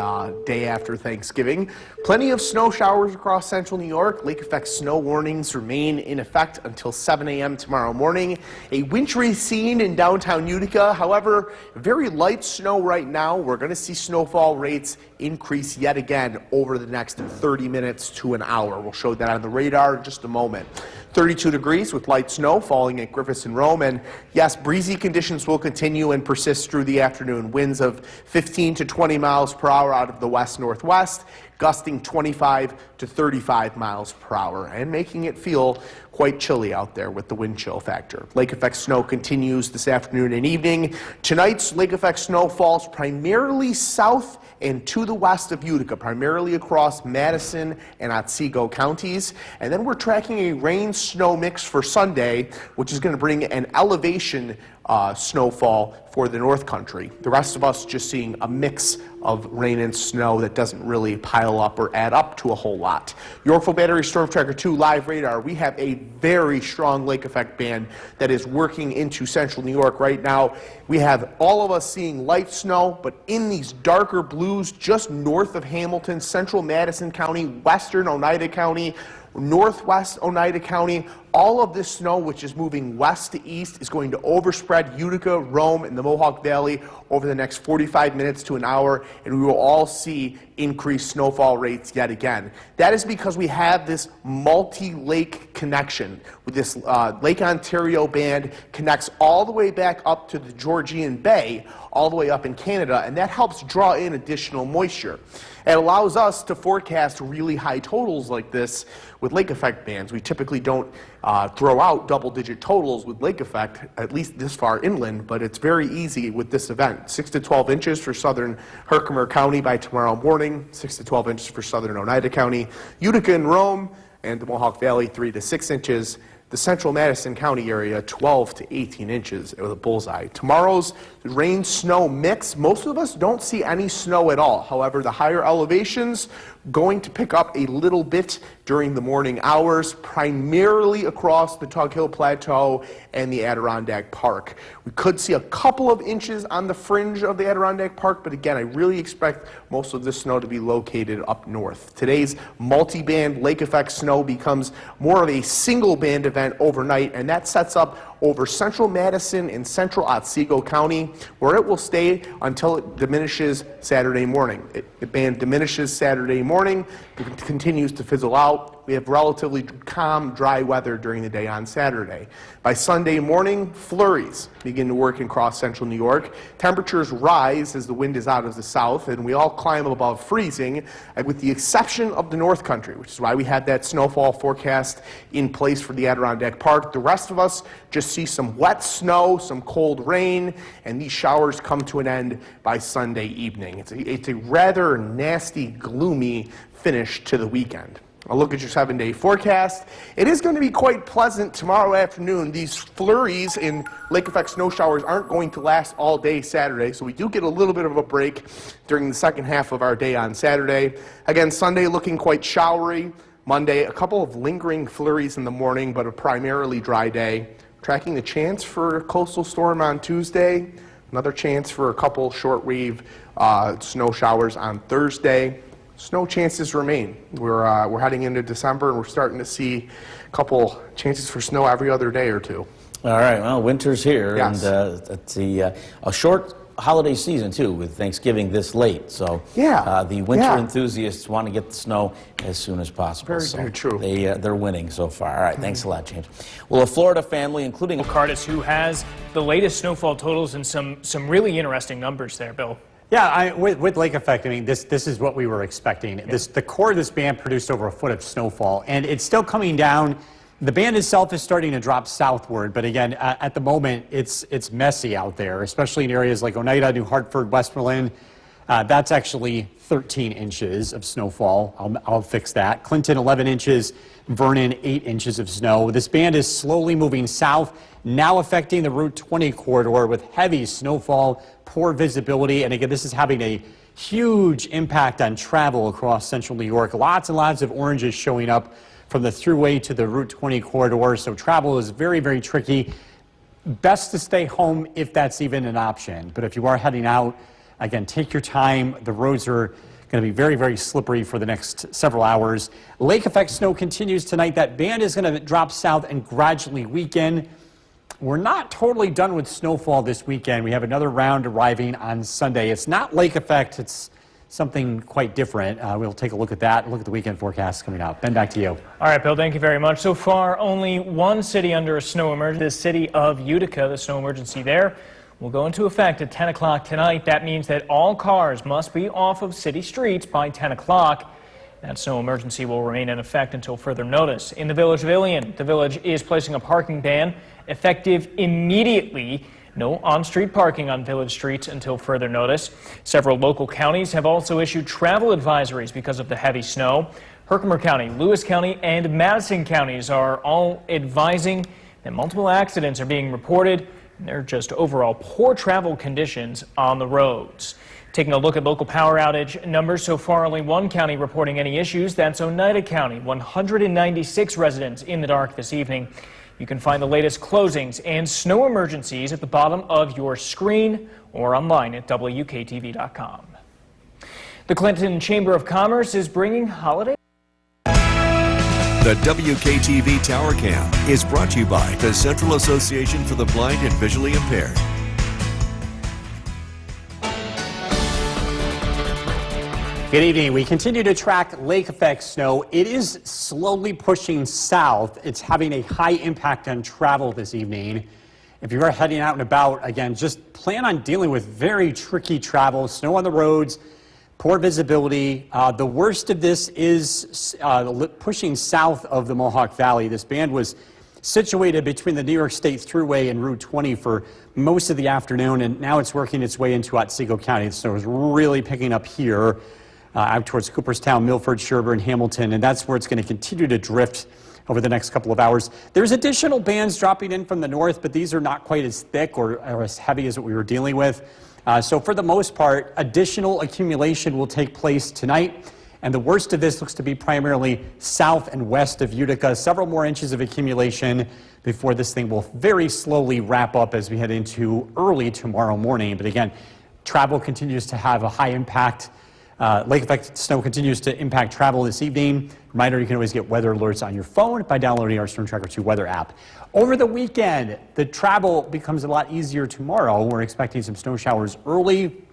day after Thanksgiving. Plenty of snow showers across central New York. Lake effect snow warnings remain in effect until 7 a.m. tomorrow morning. A wintry scene in downtown Utica. However, very light snow right now. We're going to see snowfall rates increase yet again over the next 30 minutes to an hour. We'll show that on the radar in just a moment. 32 degrees with light snow falling at Griffiths and Rome. And yes, breezy conditions will continue and persist through the afternoon. Winds of 15 to 20 miles per hour out of the west-northwest, gusting 25 to 35 miles per hour, and making it feel quite chilly out there with the wind chill factor. Lake effect snow continues this afternoon and evening. Tonight's lake effect snow falls primarily south and to the west of Utica, primarily across Madison and Otsego counties. And then we're tracking a rain-snow mix for Sunday, which is going to bring an elevation snowfall for the North Country. The rest of us just seeing a mix of rain and snow that doesn't really pile up or add up to a whole lot. Yorkville Battery Storm Tracker 2 live radar. We have a very strong lake effect band that is working into central New York right now. We have all of us seeing light snow, but in these darker blues just north of Hamilton, central Madison County, western Oneida County, northwest Oneida County. All of this snow, which is moving west to east, is going to overspread Utica, Rome, and the Mohawk Valley over the next 45 minutes to an hour, and we will all see increased snowfall rates yet again. That is because we have this multi-lake connection with this Lake Ontario band connects all the way back up to the Georgian Bay, all the way up in Canada, and that helps draw in additional moisture. It allows us to forecast really high totals like this with lake effect bands. We typically don't throw out double-digit totals with lake effect, at least this far inland, but it's very easy with this event. 6 to 12 inches for southern Herkimer County by tomorrow morning, 6 to 12 inches for southern Oneida County, Utica and Rome, and the Mohawk Valley 3 to 6 inches. The central Madison County area, 12 to 18 inches with a bullseye. Tomorrow's rain-snow mix, most of us don't see any snow at all. However, the higher elevations going to pick up a little bit during the morning hours, primarily across the Tug Hill Plateau and the Adirondack Park. We could see a couple of inches on the fringe of the Adirondack Park, but again, I really expect most of this snow to be located up north. Today's multi-band lake effect snow becomes more of a single band event overnight, and that sets up over central Madison and central Otsego County, where it will stay until it diminishes Saturday morning. The band diminishes Saturday morning, it continues to fizzle out. We have relatively calm, dry weather during the day on Saturday. By Sunday morning, flurries begin to work across central New York. Temperatures rise as the wind is out of the south, and we all climb above freezing, with the exception of the North Country, which is why we had that snowfall forecast in place for the Adirondack Park. The rest of us just see some wet snow, some cold rain, and these showers come to an end by Sunday evening. It's a rather nasty, gloomy finish to the weekend. A look at your 7-day forecast. It is going to be quite pleasant tomorrow afternoon. These flurries and lake effect snow showers aren't going to last all day Saturday, so we do get a little bit of a break during the second half of our day on Saturday. Again, Sunday looking quite showery. Monday, a couple of lingering flurries in the morning, but a primarily dry day. Tracking the chance for a coastal storm on Tuesday. Another chance for a couple shortwave snow showers on Thursday. Snow chances remain. We're heading into December, and we're starting to see a couple chances for snow every other day or two. All right, well, winter's here, Yes. and it's a short holiday season, too, with Thanksgiving this late. So Yeah, the winter yeah. enthusiasts want to get the snow as soon as possible. Very, so very true. They're winning so far. All right, thanks a lot, James. Well, a Florida family, including Cardis, who has the latest snowfall totals and some really interesting numbers there, Bill. Yeah, with lake effect, I mean, this is what we were expecting. The core of this band produced over a foot of snowfall, and it's still coming down. The band itself is starting to drop southward, but again, at the moment, it's messy out there, especially in areas like Oneida, New Hartford, Westmoreland. That's actually 13 inches of snowfall. I'll fix that. Clinton, 11 inches. Vernon, 8 inches of snow. This band is slowly moving south, now affecting the Route 20 corridor with heavy snowfall, poor visibility, and again, this is having a huge impact on travel across central New York. Lots and lots of oranges showing up from the thruway to the Route 20 corridor, so travel is very, very tricky. best to stay home if that's even an option. But if you are heading out, again, take your time. The roads are going to be very, very slippery for the next several hours. Lake effect snow continues tonight. That band is going to drop south and gradually weaken. We're not totally done with snowfall this weekend. We have another round arriving on Sunday. It's not lake effect. It's something quite different. We'll take a look at that, look at the weekend forecast coming out. Ben, back to you. All right, Bill, thank you very much. So far, only one city under a snow emergency, the city of Utica. The snow emergency there will go into effect at 10 o'clock tonight. That means that all cars must be off of city streets by 10 o'clock. That snow emergency will remain in effect until further notice. In the village of Ilion, the village is placing a parking ban effective immediately. No on-street parking on village streets until further notice. Several local counties have also issued travel advisories because of the heavy snow. Herkimer County, Lewis County, and Madison counties are all advising that multiple accidents are being reported, and there are just overall poor travel conditions on the roads. Taking a look at local power outage numbers, so far only one county reporting any issues. That's Oneida County. 196 residents in the dark this evening. You can find the latest closings and snow emergencies at the bottom of your screen or online at WKTV.com. The Clinton Chamber of Commerce is bringing holiday. The WKTV Tower Cam is brought to you by the Central Association for the Blind and Visually Impaired. Good evening. We continue to track lake effect snow. It is slowly pushing south. It's having a high impact on travel this evening. If you are heading out and about, again, just plan on dealing with very tricky travel, snow on the roads, poor visibility. The worst of this is pushing south of the Mohawk Valley. This band was situated between the New York State Thruway and Route 20 for most of the afternoon, and now it's working its way into Otsego County. The snow is really picking up here. Out towards Cooperstown, Milford, Sherburne, Hamilton, and that's where it's going to continue to drift over the next couple of hours. There's additional bands dropping in from the north, but these are not quite as thick or as heavy as what we were dealing with. So for the most part, additional accumulation will take place tonight, and the worst of this looks to be primarily south and west of Utica. Several more inches of accumulation before this thing will very slowly wrap up as we head into early tomorrow morning. But again, travel continues to have a high impact. Lake effect snow continues to impact travel this evening. Reminder, you can always get weather alerts on your phone by downloading our Storm Tracker 2 weather app. Over the weekend, the travel becomes a lot easier tomorrow. We're expecting some snow showers early,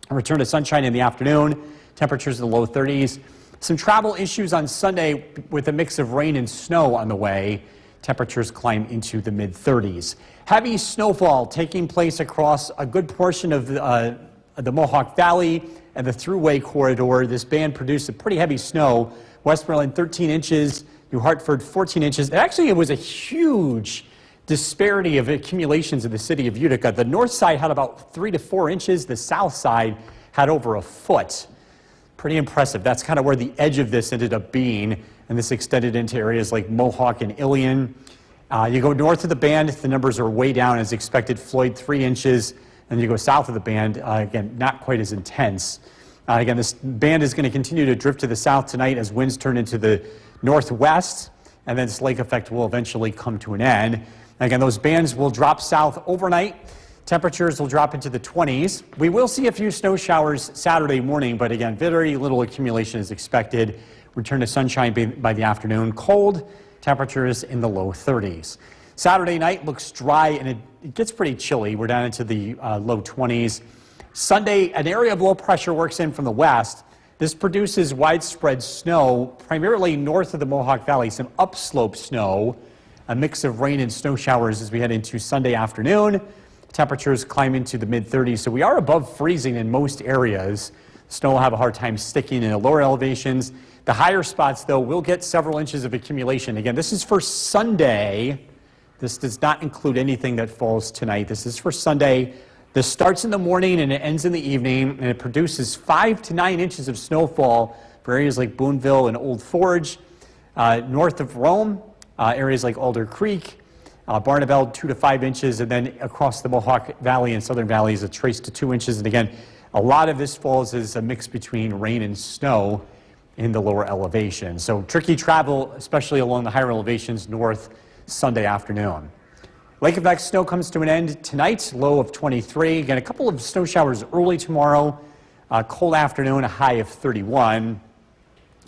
a return to sunshine in the afternoon, temperatures in the low 30s. Some travel issues on Sunday with a mix of rain and snow on the way. Temperatures climb into the mid-30s. Heavy snowfall taking place across a good portion of the Mohawk Valley and the Thruway corridor. This band produced some pretty heavy snow. Westmoreland 13 inches, New Hartford 14 inches. Actually, it was a huge disparity of accumulations in the city of Utica. The north side had about 3 to 4 inches. The south side had over a foot. Pretty impressive. That's kind of where the edge of this ended up being, and this extended into areas like Mohawk and Ilion. You go north of the band, the numbers are way down as expected. Floyd 3 inches. And you go south of the band, again, not quite as intense. Again, this band is going to continue to drift to the south tonight as winds turn into the northwest, and then this lake effect will eventually come to an end. Again, those bands will drop south overnight. Temperatures will drop into the 20s. We will see a few snow showers Saturday morning, but again, very little accumulation is expected. Return to sunshine by the afternoon. Cold, temperatures in the low 30s. Saturday night looks dry and it gets pretty chilly. We're down into the low 20s. Sunday, an area of low pressure works in from the west. This produces widespread snow, primarily north of the Mohawk Valley, some upslope snow, a mix of rain and snow showers as we head into Sunday afternoon. Temperatures climb into the mid-30s, so we are above freezing in most areas. Snow will have a hard time sticking in the lower elevations. The higher spots, though, will get several inches of accumulation. Again, this is for Sunday. This does not include anything that falls tonight. This is for Sunday. This starts in the morning and it ends in the evening, and it produces 5 to 9 inches of snowfall for areas like Boonville and Old Forge. North of Rome, areas like Alder Creek, Barneveld 2 to 5 inches, and then across the Mohawk Valley and Southern Valleys, a trace to 2 inches. And again, a lot of this falls as a mix between rain and snow in the lower elevation. So tricky travel, especially along the higher elevations north Sunday afternoon. Lake effect snow comes to an end tonight, low of 23. Again, a couple of snow showers early tomorrow, cold afternoon, a high of 31.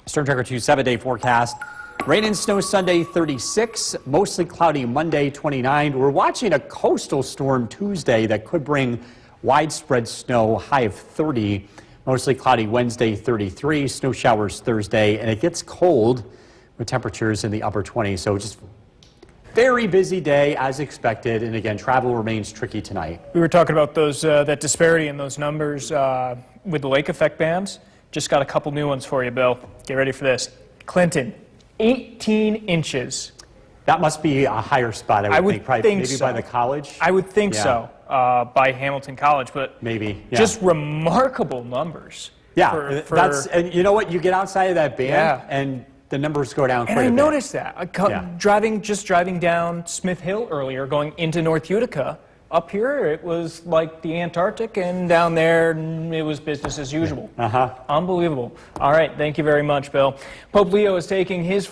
Storm Tracker 2 7-day forecast. Rain and snow Sunday 36, mostly cloudy Monday 29. We're watching a coastal storm Tuesday that could bring widespread snow, high of 30. Mostly cloudy Wednesday 33, snow showers Thursday, and it gets cold with temperatures in the upper 20s. So just very busy day as expected, and again, travel remains tricky tonight. We were talking about those that disparity in those numbers with the lake effect bands. Just got a couple new ones for you, Bill. Get ready for this. Clinton, 18 inches. That must be a higher spot, I would think. Probably think maybe so. by the college? I would think Yeah. so, by Hamilton College, but Maybe, yeah. just remarkable numbers. Yeah, for- and you know what? You get outside of that band, Yeah. and the numbers go down And quite I a bit. noticed that. Yeah. Driving down Smith Hill earlier, going into North Utica. Up here, it was like the Antarctic, and down there, it was business as usual. Unbelievable. All right, thank you very much, Bill. Pope Leo is taking his...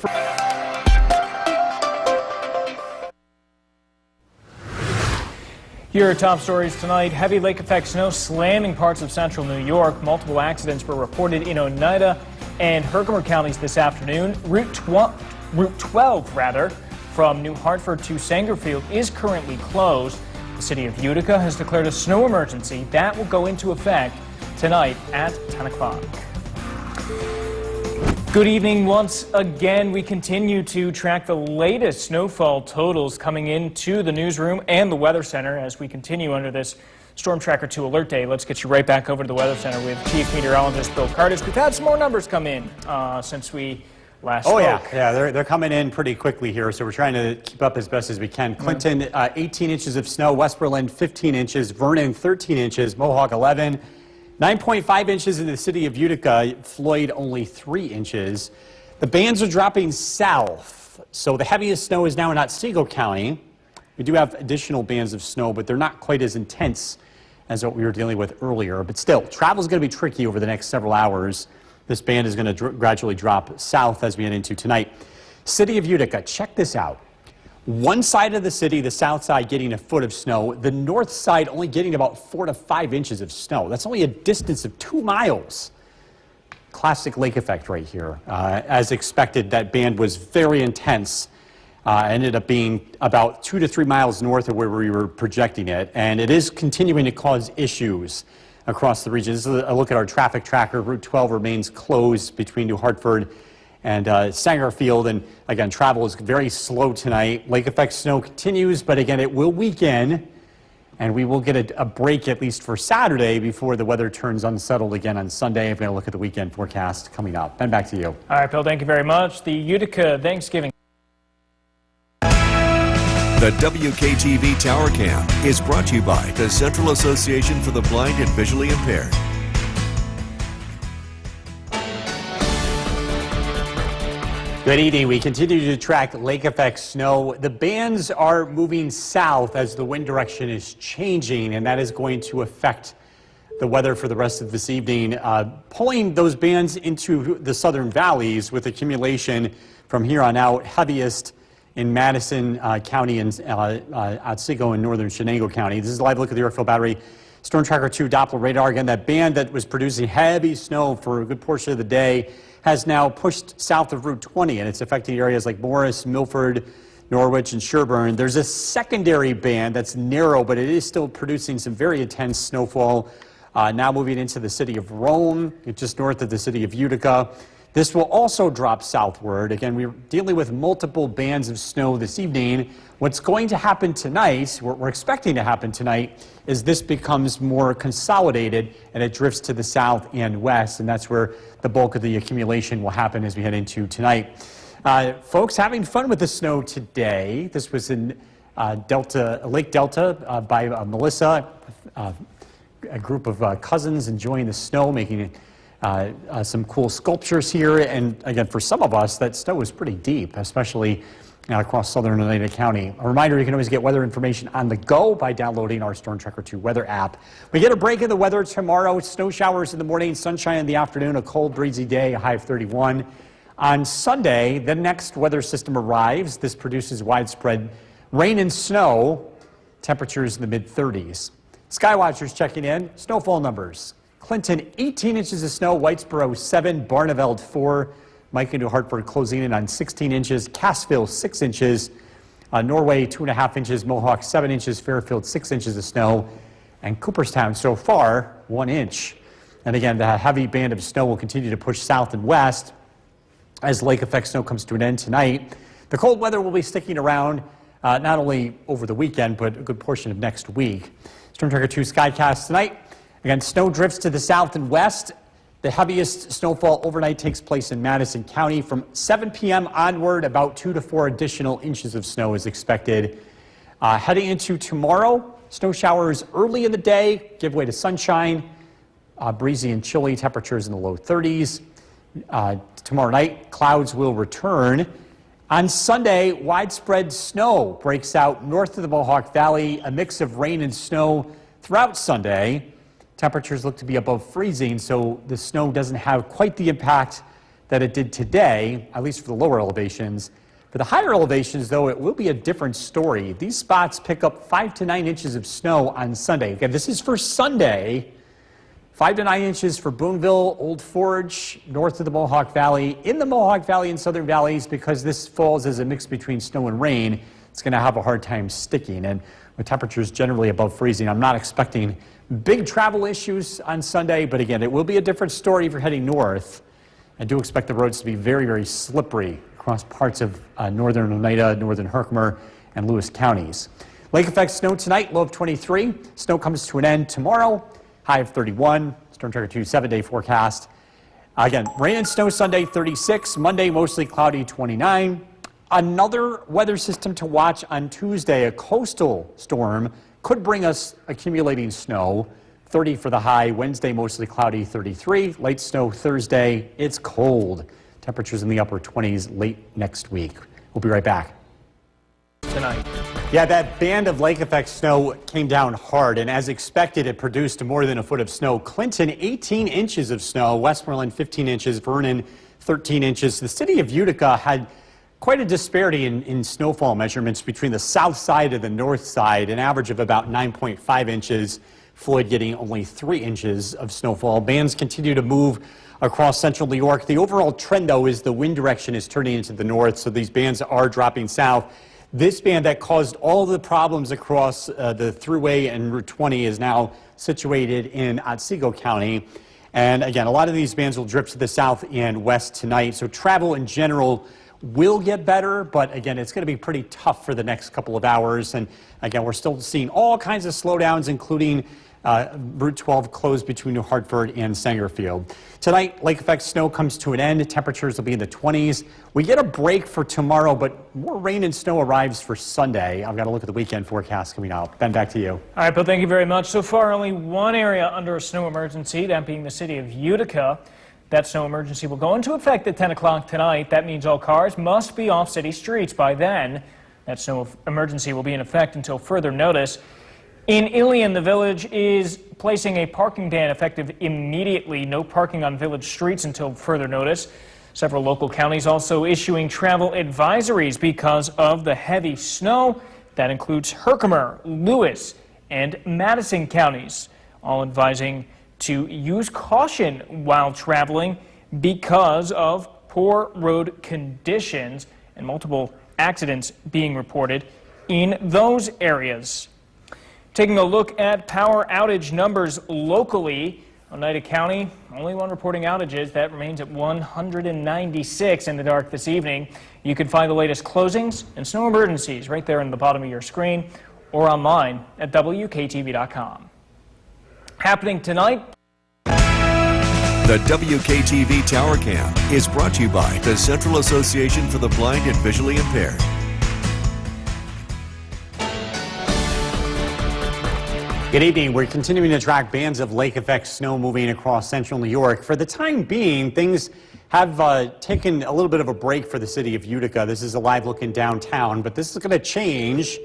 Here are top stories tonight. Heavy lake effect snow slamming parts of central New York. Multiple accidents were reported in Oneida and Herkimer counties this afternoon. Route 12, from New Hartford to Sangerfield is currently closed. The city of Utica has declared a snow emergency that will go into effect tonight at 10 o'clock. Good evening once again. We continue to track the latest snowfall totals coming into the newsroom and the Weather Center as we continue under this Storm Tracker 2 alert day. Let's get you right back over to the Weather Center with Chief Meteorologist Bill Curtis. We've had some more numbers come in since we last spoke. Yeah, they're coming in pretty quickly here, so we're trying to keep up as best as we can. Clinton, 18 inches of snow. West Berlin, 15 inches. Vernon, 13 inches. Mohawk, 11. 9.5 inches in the city of Utica. Floyd, only 3 inches. The bands are dropping south, so the heaviest snow is now in Otsego County. We do have additional bands of snow, but they're not quite as intense as what we were dealing with earlier. But still, travel is going to be tricky over the next several hours. This band is going to gradually drop south as we head into tonight. City of Utica, check this out. One side of the city, the south side, getting a foot of snow. The north side only getting about 4 to 5 inches of snow. That's only a distance of 2 miles. Classic lake effect right here. As expected, that band was very intense. Ended up being about 2 to 3 miles north of where we were projecting it. And it is continuing to cause issues across the region. This is a look at our traffic tracker. Route 12 remains closed between New Hartford and Sangerfield, and again, travel is very slow tonight. Lake effect snow continues, but again, it will weaken, and we will get a break at least for Saturday before the weather turns unsettled again on Sunday. I'm going to look at the weekend forecast coming up. Ben, back to you. All right, Bill, thank you very much. The Utica Thanksgiving. The WKTV Tower Cam is brought to you by the Central Association for the Blind and Visually Impaired. Good evening. We continue to track lake effect snow. The bands are moving south as the wind direction is changing, and that is going to affect the weather for the rest of this evening, pulling those bands into the southern valleys with accumulation from here on out, heaviest in Madison County and Otsego and northern Shenango County. This is a live look at the Yorkville Battery Storm Tracker 2 Doppler radar. Again, that band that was producing heavy snow for a good portion of the day has now pushed south of Route 20, and it's affecting areas like Morris, Milford, Norwich, and Sherburne. There's a secondary band that's narrow, but it is still producing some very intense snowfall. Now moving into the city of Rome, just north of the city of Utica. This will also drop southward. Again, we're dealing with multiple bands of snow this evening. What's going to happen tonight, what we're expecting to happen tonight, is this becomes more consolidated and it drifts to the south and west, and that's where the bulk of the accumulation will happen as we head into tonight. Folks, having fun with the snow today. This was in Lake Delta by Melissa, a group of cousins enjoying the snow, making some cool sculptures here. And again, for some of us, that snow is pretty deep, especially across southern Oneida County. A reminder, you can always get weather information on the go by downloading our Storm Tracker 2 weather app. We get a break in the weather tomorrow. Snow showers in the morning, sunshine in the afternoon, a cold, breezy day, a high of 31. On Sunday, the next weather system arrives. This produces widespread rain and snow. temperatures in the mid-30s. Skywatchers checking in. Snowfall numbers. Clinton, 18 inches of snow. Whitesboro, 7. Barneveld, 4. Micah, New Hartford closing in on 16 inches. Cassville, 6 inches. Norway, 2.5 inches. Mohawk, 7 inches. Fairfield, 6 inches of snow. And Cooperstown, so far, 1 inch. And again, the heavy band of snow will continue to push south and west as lake effect snow comes to an end tonight. The cold weather will be sticking around not only over the weekend, but a good portion of next week. Storm Tracker 2 Skycast tonight. Again, snow drifts to the south and west. The heaviest snowfall overnight takes place in Madison County. From 7 p.m. onward, about 2 to 4 additional inches of snow is expected. Heading into tomorrow, snow showers early in the day, give way to sunshine. Breezy and chilly, temperatures in the low 30s. Tomorrow night, clouds will return. On Sunday, widespread snow breaks out north of the Mohawk Valley, a mix of rain and snow throughout Sunday. Temperatures look to be above freezing, so the snow doesn't have quite the impact that it did today, at least for the lower elevations. For the higher elevations, though, it will be a different story. These spots pick up 5 to 9 inches of snow on Sunday. Again, this is for Sunday. 5 to 9 inches for Boonville, Old Forge, north of the Mohawk Valley. In the Mohawk Valley and Southern Valleys, because this falls as a mix between snow and rain, it's going to have a hard time sticking. And with temperatures generally above freezing, I'm not expecting big travel issues on Sunday. But again, it will be a different story if you're heading north. I do expect the roads to be very, very slippery across parts of northern Oneida, northern Herkimer, and Lewis counties. Lake effect snow tonight, low of 23. Snow comes to an end tomorrow. High of 31. Storm Tracker 2 7-day forecast. Again, rain and snow Sunday 36. Monday mostly cloudy 29. Another weather system to watch on Tuesday. A coastal storm could bring us accumulating snow. 30 for the high. Wednesday mostly cloudy 33. Light snow Thursday. It's cold. Temperatures in the upper 20s late next week. We'll be right back. Tonight. Yeah, that band of lake effect snow came down hard, and as expected, it produced more than a foot of snow. Clinton, 18 inches of snow. Westmoreland, 15 inches. Vernon, 13 inches. The city of Utica had quite a disparity in snowfall measurements between the south side and the north side, an average of about 9.5 inches. Floyd getting only 3 inches of snowfall. Bands continue to move across central New York. The overall trend, though, is the wind direction is turning into the north, so these bands are dropping south. This band that caused all the problems across the Thruway and Route 20 is now situated in Otsego County. And again, a lot of these bands will drift to the south and west tonight. So travel in general will get better, but again, it's going to be pretty tough for the next couple of hours. And again, we're still seeing all kinds of slowdowns, including Route 12 closed between New Hartford and Sangerfield. Tonight, lake effect snow comes to an end. Temperatures will be in the 20s. We get a break for tomorrow, but more rain and snow arrives for Sunday. I've got to look at the weekend forecast coming out. Ben, back to you. All right, Bill, thank you very much. So far, only one area under a snow emergency, that being the city of Utica. That snow emergency will go into effect at 10 o'clock tonight. That means all cars must be off city streets by then. That snow emergency will be in effect until further notice. In Ilion, the village is placing a parking ban effective immediately. No parking on village streets until further notice. Several local counties also issuing travel advisories because of the heavy snow. That includes Herkimer, Lewis, and Madison counties, all advising to use caution while traveling because of poor road conditions and multiple accidents being reported in those areas. Taking a look at power outage numbers locally, Oneida County, only one reporting outages. That remains at 196 in the dark this evening. You can find the latest closings and snow emergencies right there in the bottom of your screen or online at WKTV.com. Happening tonight. The WKTV Tower Cam is brought to you by the Central Association for the Blind and Visually Impaired. Good evening. We're continuing to track bands of lake effect snow moving across central New York. For the time being, things have taken a little bit of a break for the city of Utica. This is a live look in downtown, but this is going to change.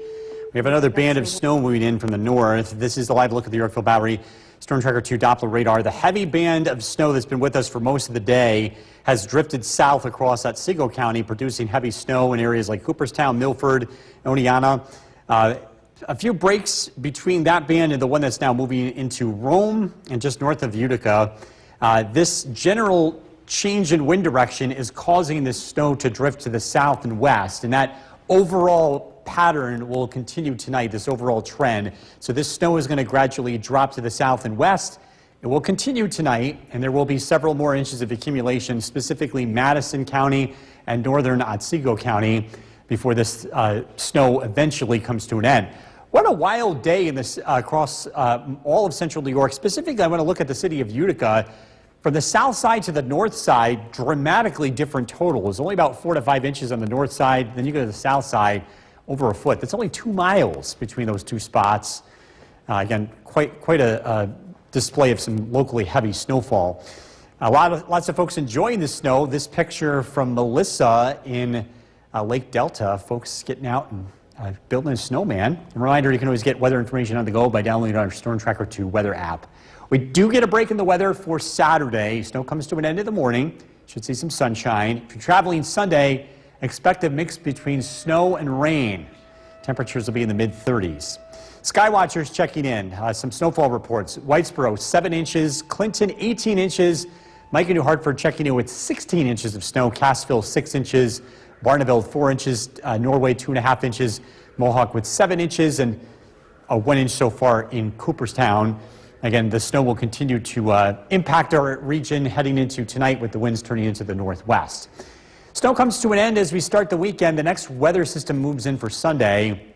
We have another band of snow moving in from the north. This is the live look at the Yorkville Bowery Storm Tracker 2 Doppler radar. The heavy band of snow that's been with us for most of the day has drifted south across Otsego County, producing heavy snow in areas like Cooperstown, Milford, Oneonta. A few breaks between that band and the one that's now moving into Rome and just north of Utica. This general change in wind direction is causing this snow to drift to the south and west, and that overall pattern will continue tonight, this overall trend. So this snow is going to gradually drop to the south and west. It will continue tonight, and there will be several more inches of accumulation, specifically Madison County and northern Otsego County, before this snow eventually comes to an end. What a wild day in this, across all of central New York. Specifically, I want to look at the city of Utica. From the south side to the north side, dramatically different totals. Only about 4 to 5 inches on the north side. Then you go to the south side, over a foot. That's only 2 miles between those two spots. Again, quite a display of some locally heavy snowfall. Lots of folks enjoying the snow. This picture from Melissa in Lake Delta, folks getting out and building a snowman. A reminder, you can always get weather information on the go by downloading our Storm Tracker 2 weather app. We do get a break in the weather for Saturday. Snow comes to an end in the morning. Should see some sunshine. If you're traveling Sunday, expect a mix between snow and rain. Temperatures will be in the mid-30s. Skywatchers checking in. Some snowfall reports. Whitesboro, 7 inches. Clinton, 18 inches. Micah, New Hartford checking in with 16 inches of snow. Cassville, 6 inches. Barneveld, 4 inches. Norway, 2.5 inches. Mohawk with 7 inches. And 1 inch so far in Cooperstown. Again, the snow will continue to impact our region heading into tonight with the winds turning into the northwest. Snow comes to an end as we start the weekend. The next weather system moves in for Sunday.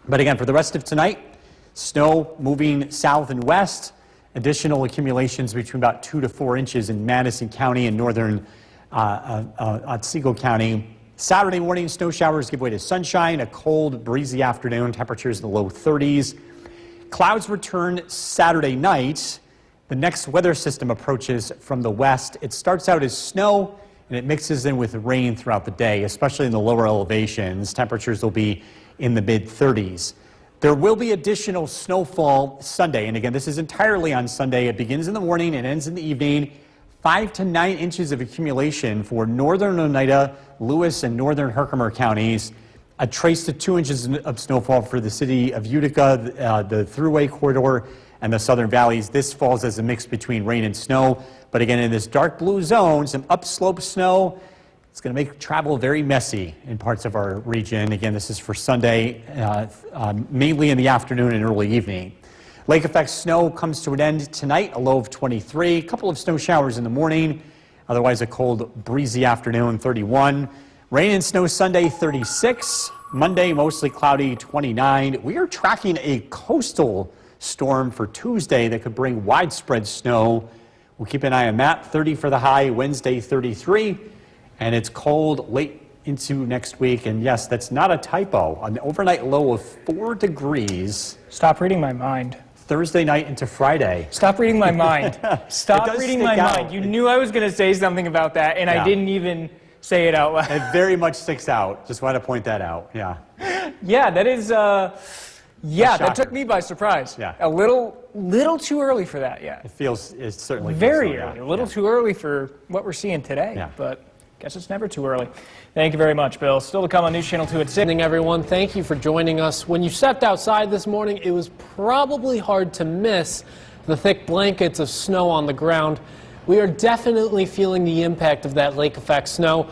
But again, for the rest of tonight, snow moving south and west. Additional accumulations between about 2 to 4 inches in Madison County and northern Otsego County. Saturday morning, snow showers give way to sunshine. A cold, breezy afternoon. Temperatures in the low 30s. Clouds return Saturday night. The next weather system approaches from the west. It starts out as snow, and it mixes in with rain throughout the day, especially in the lower elevations. Temperatures will be in the mid-30s. There will be additional snowfall Sunday, and again, this is entirely on Sunday. It begins in the morning and ends in the evening. 5 to 9 inches of accumulation for northern Oneida, Lewis, and northern Herkimer counties. A trace to 2 inches of snowfall for the city of Utica, the Thruway corridor, and the southern valleys. This falls as a mix between rain and snow. But again, in this dark blue zone, some upslope snow. It's going to make travel very messy in parts of our region. Again, this is for Sunday, mainly in the afternoon and early evening. Lake effect snow comes to an end tonight, a low of 23. A couple of snow showers in the morning. Otherwise, a cold, breezy afternoon, 31. Rain and snow Sunday, 36. Monday, mostly cloudy, 29. We are tracking a coastal storm for Tuesday that could bring widespread snow. We'll keep an eye on that. 30 for the high, Wednesday, 33. And it's cold late into next week. And yes, that's not a typo. An overnight low of 4 degrees. Stop reading my mind. Thursday night into Friday. Stop reading my mind. Stop does reading stick my out. mind. You knew I was going to say something about that, and Yeah. I didn't even say it out loud. It very much sticks out. Just want to point that out. Yeah. Yeah, that is, yeah, that shocker. took me by surprise. Yeah. A little too early for that, yeah. It feels, it certainly feels Very so, yeah. early. A little Yeah. too early for what we're seeing today, Yeah. but guess it's never too early. Thank you very much, Bill. Still to come on News Channel 2 at 6. Good evening, everyone. Thank you for joining us. When you stepped outside this morning, it was probably hard to miss the thick blankets of snow on the ground. We are definitely feeling the impact of that lake effect snow.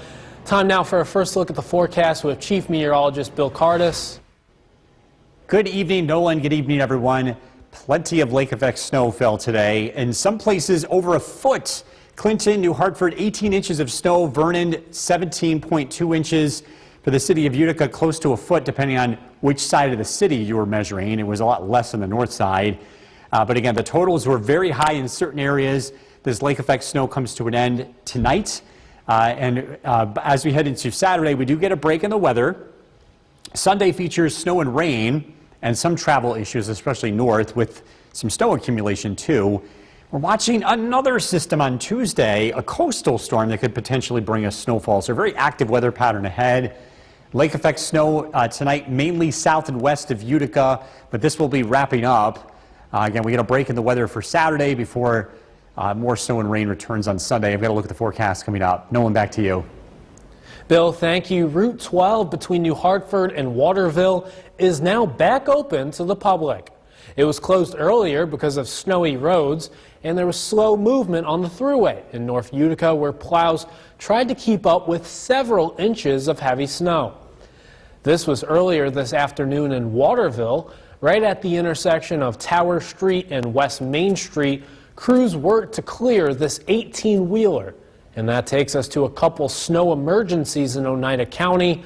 Time now for a first look at the forecast with Chief Meteorologist Bill Cardis. Good evening, Nolan. Good evening, everyone. Plenty of lake effect snow fell today. In some places, over a foot. Clinton, New Hartford, 18 inches of snow. Vernon, 17.2 inches. For the city of Utica, close to a foot, depending on which side of the city you were measuring. It was a lot less on the north side. But again, the totals were very high in certain areas. This lake effect snow comes to an end tonight. As we head into Saturday, we do get a break in the weather. Sunday features snow and rain and some travel issues, especially north, with some snow accumulation too. We're watching another system on Tuesday, a coastal storm that could potentially bring us snowfall. So a very active weather pattern ahead. Lake effect snow tonight, mainly south and west of Utica, but this will be wrapping up. Again, we get a break in the weather for Saturday before more snow and rain returns on Sunday. I've got to look at the forecast coming up. Nolan, back to you. Bill, thank you. Route 12 between New Hartford and Waterville is now back open to the public. It was closed earlier because of snowy roads, and there was slow movement on the thruway in North Utica, where plows tried to keep up with several inches of heavy snow. This was earlier this afternoon in Waterville, right at the intersection of Tower Street and West Main Street. Crews worked to clear this 18-wheeler. And that takes us to a couple snow emergencies in Oneida County.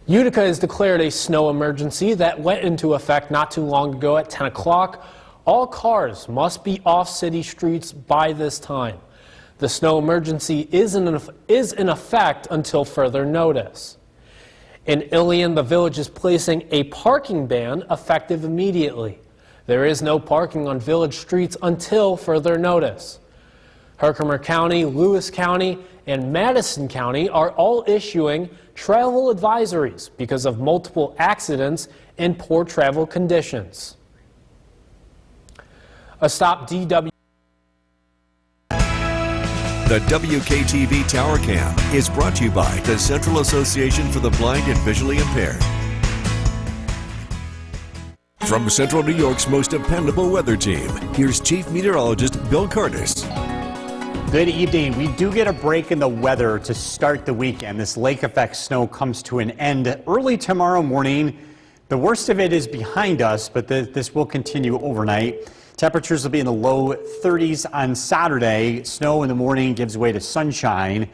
Utica has declared a snow emergency that went into effect not too long ago at 10 o'clock. All cars must be off city streets by this time. The snow emergency is in effect until further notice. In Ilion, the village is placing a parking ban effective immediately. There is no parking on village streets until further notice. Herkimer County, Lewis County, and Madison County are all issuing travel advisories because of multiple accidents and poor travel conditions. A Stop DW. The WKTV Tower Cam is brought to you by the Central Association for the Blind and Visually Impaired. From Central New York's most dependable weather team, here's Chief Meteorologist Bill Curtis. Good evening. We do get a break in the weather to start the weekend. This lake effect snow comes to an end early tomorrow morning. The worst of it is behind us, but this will continue overnight. Temperatures will be in the low 30s on Saturday. Snow in the morning gives way to sunshine.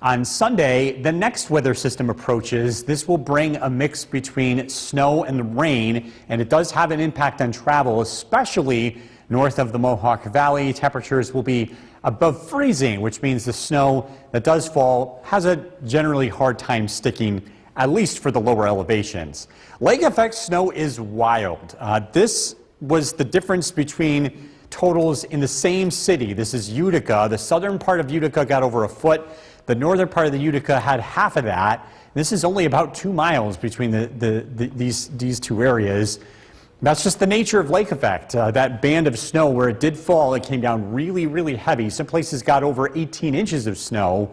On Sunday, the next weather system approaches. This will bring a mix between snow and rain, and it does have an impact on travel, especially north of the Mohawk Valley. Temperatures will be above freezing, which means the snow that does fall has a generally hard time sticking, at least for the lower elevations. Lake effect snow is wild. This was the difference between totals in the same city. This is Utica. The southern part of Utica got over a foot. The northern part of the Utica had half of that. This is only about 2 miles between these two areas. That's just the nature of lake effect. That band of snow, where it did fall, it came down really, really heavy. Some places got over 18 inches of snow,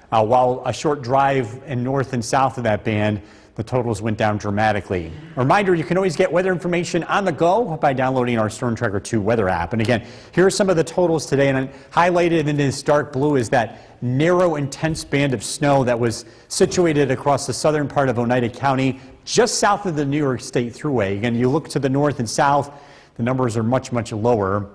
while a short drive in north and south of that band, the totals went down dramatically. A reminder, you can always get weather information on the go by downloading our Storm Tracker 2 weather app. And again, here are some of the totals today, and highlighted in this dark blue is that narrow, intense band of snow that was situated across the southern part of Oneida County, just south of the New York State Thruway. Again, you look to the north and south, the numbers are much, much lower.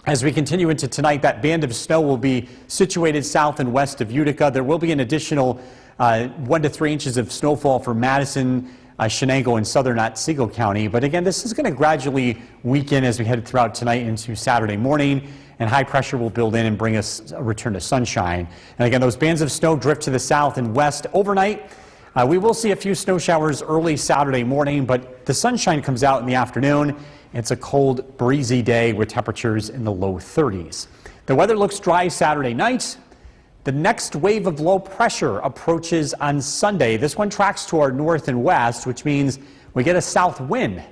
As we continue into tonight, that band of snow will be situated south and west of Utica. There will be an additional 1 to 3 inches of snowfall for Madison, Shenango, and southern Otsego County. But again, this is going to gradually weaken as we head throughout tonight into Saturday morning, and high pressure will build in and bring us a return to sunshine. And again, those bands of snow drift to the south and west overnight. We will see a few snow showers early Saturday morning, but the sunshine comes out in the afternoon. It's a cold, breezy day with temperatures in the low 30s. The weather looks dry Saturday night. The next wave of low pressure approaches on Sunday. This one tracks to our north and west, which means we get a south wind.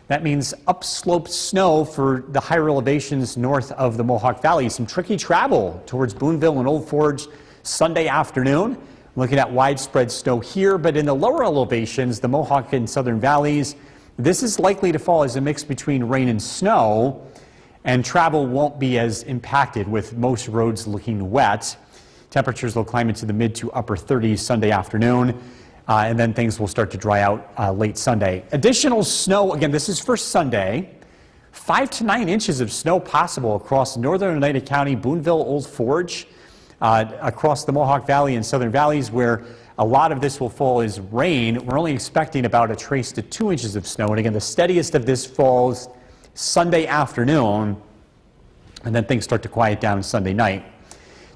That means upslope snow for the higher elevations north of the Mohawk Valley. Some tricky travel towards Boonville and Old Forge Sunday afternoon. Looking at widespread snow here, but in the lower elevations, the Mohawk and southern valleys, this is likely to fall as a mix between rain and snow, and travel won't be as impacted with most roads looking wet. Temperatures will climb into the mid to upper 30s Sunday afternoon, and then things will start to dry out late Sunday. Additional snow, again, this is for Sunday. 5 to 9 inches of snow possible across northern Oneida County, Boonville, Old Forge, across the Mohawk Valley and southern valleys, where a lot of this will fall as rain. We're only expecting about a trace to 2 inches of snow. And again, the steadiest of this falls Sunday afternoon, and then things start to quiet down Sunday night.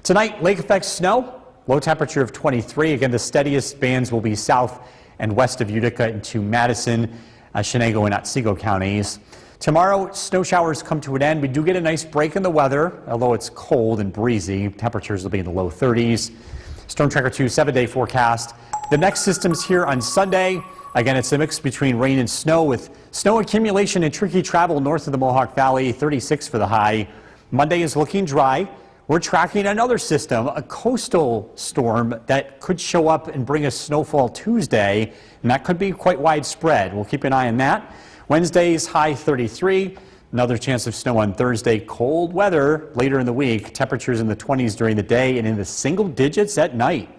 Tonight, lake effect snow, low temperature of 23. Again, the steadiest bands will be south and west of Utica into Madison, Shenango, and Otsego counties. Tomorrow, snow showers come to an end. We do get a nice break in the weather, although it's cold and breezy. Temperatures will be in the low 30s. Storm Tracker 2 7-day forecast. The next system's here on Sunday. Again, it's a mix between rain and snow, with snow accumulation and tricky travel north of the Mohawk Valley, 36 for the high. Monday is looking dry. we're tracking another system, a coastal storm that could show up and bring us snowfall Tuesday, and that could be quite widespread. We'll keep an eye on that. Wednesday's high 33. Another chance of snow on Thursday. Cold weather later in the week. Temperatures in the 20s during the day and in the single digits at night.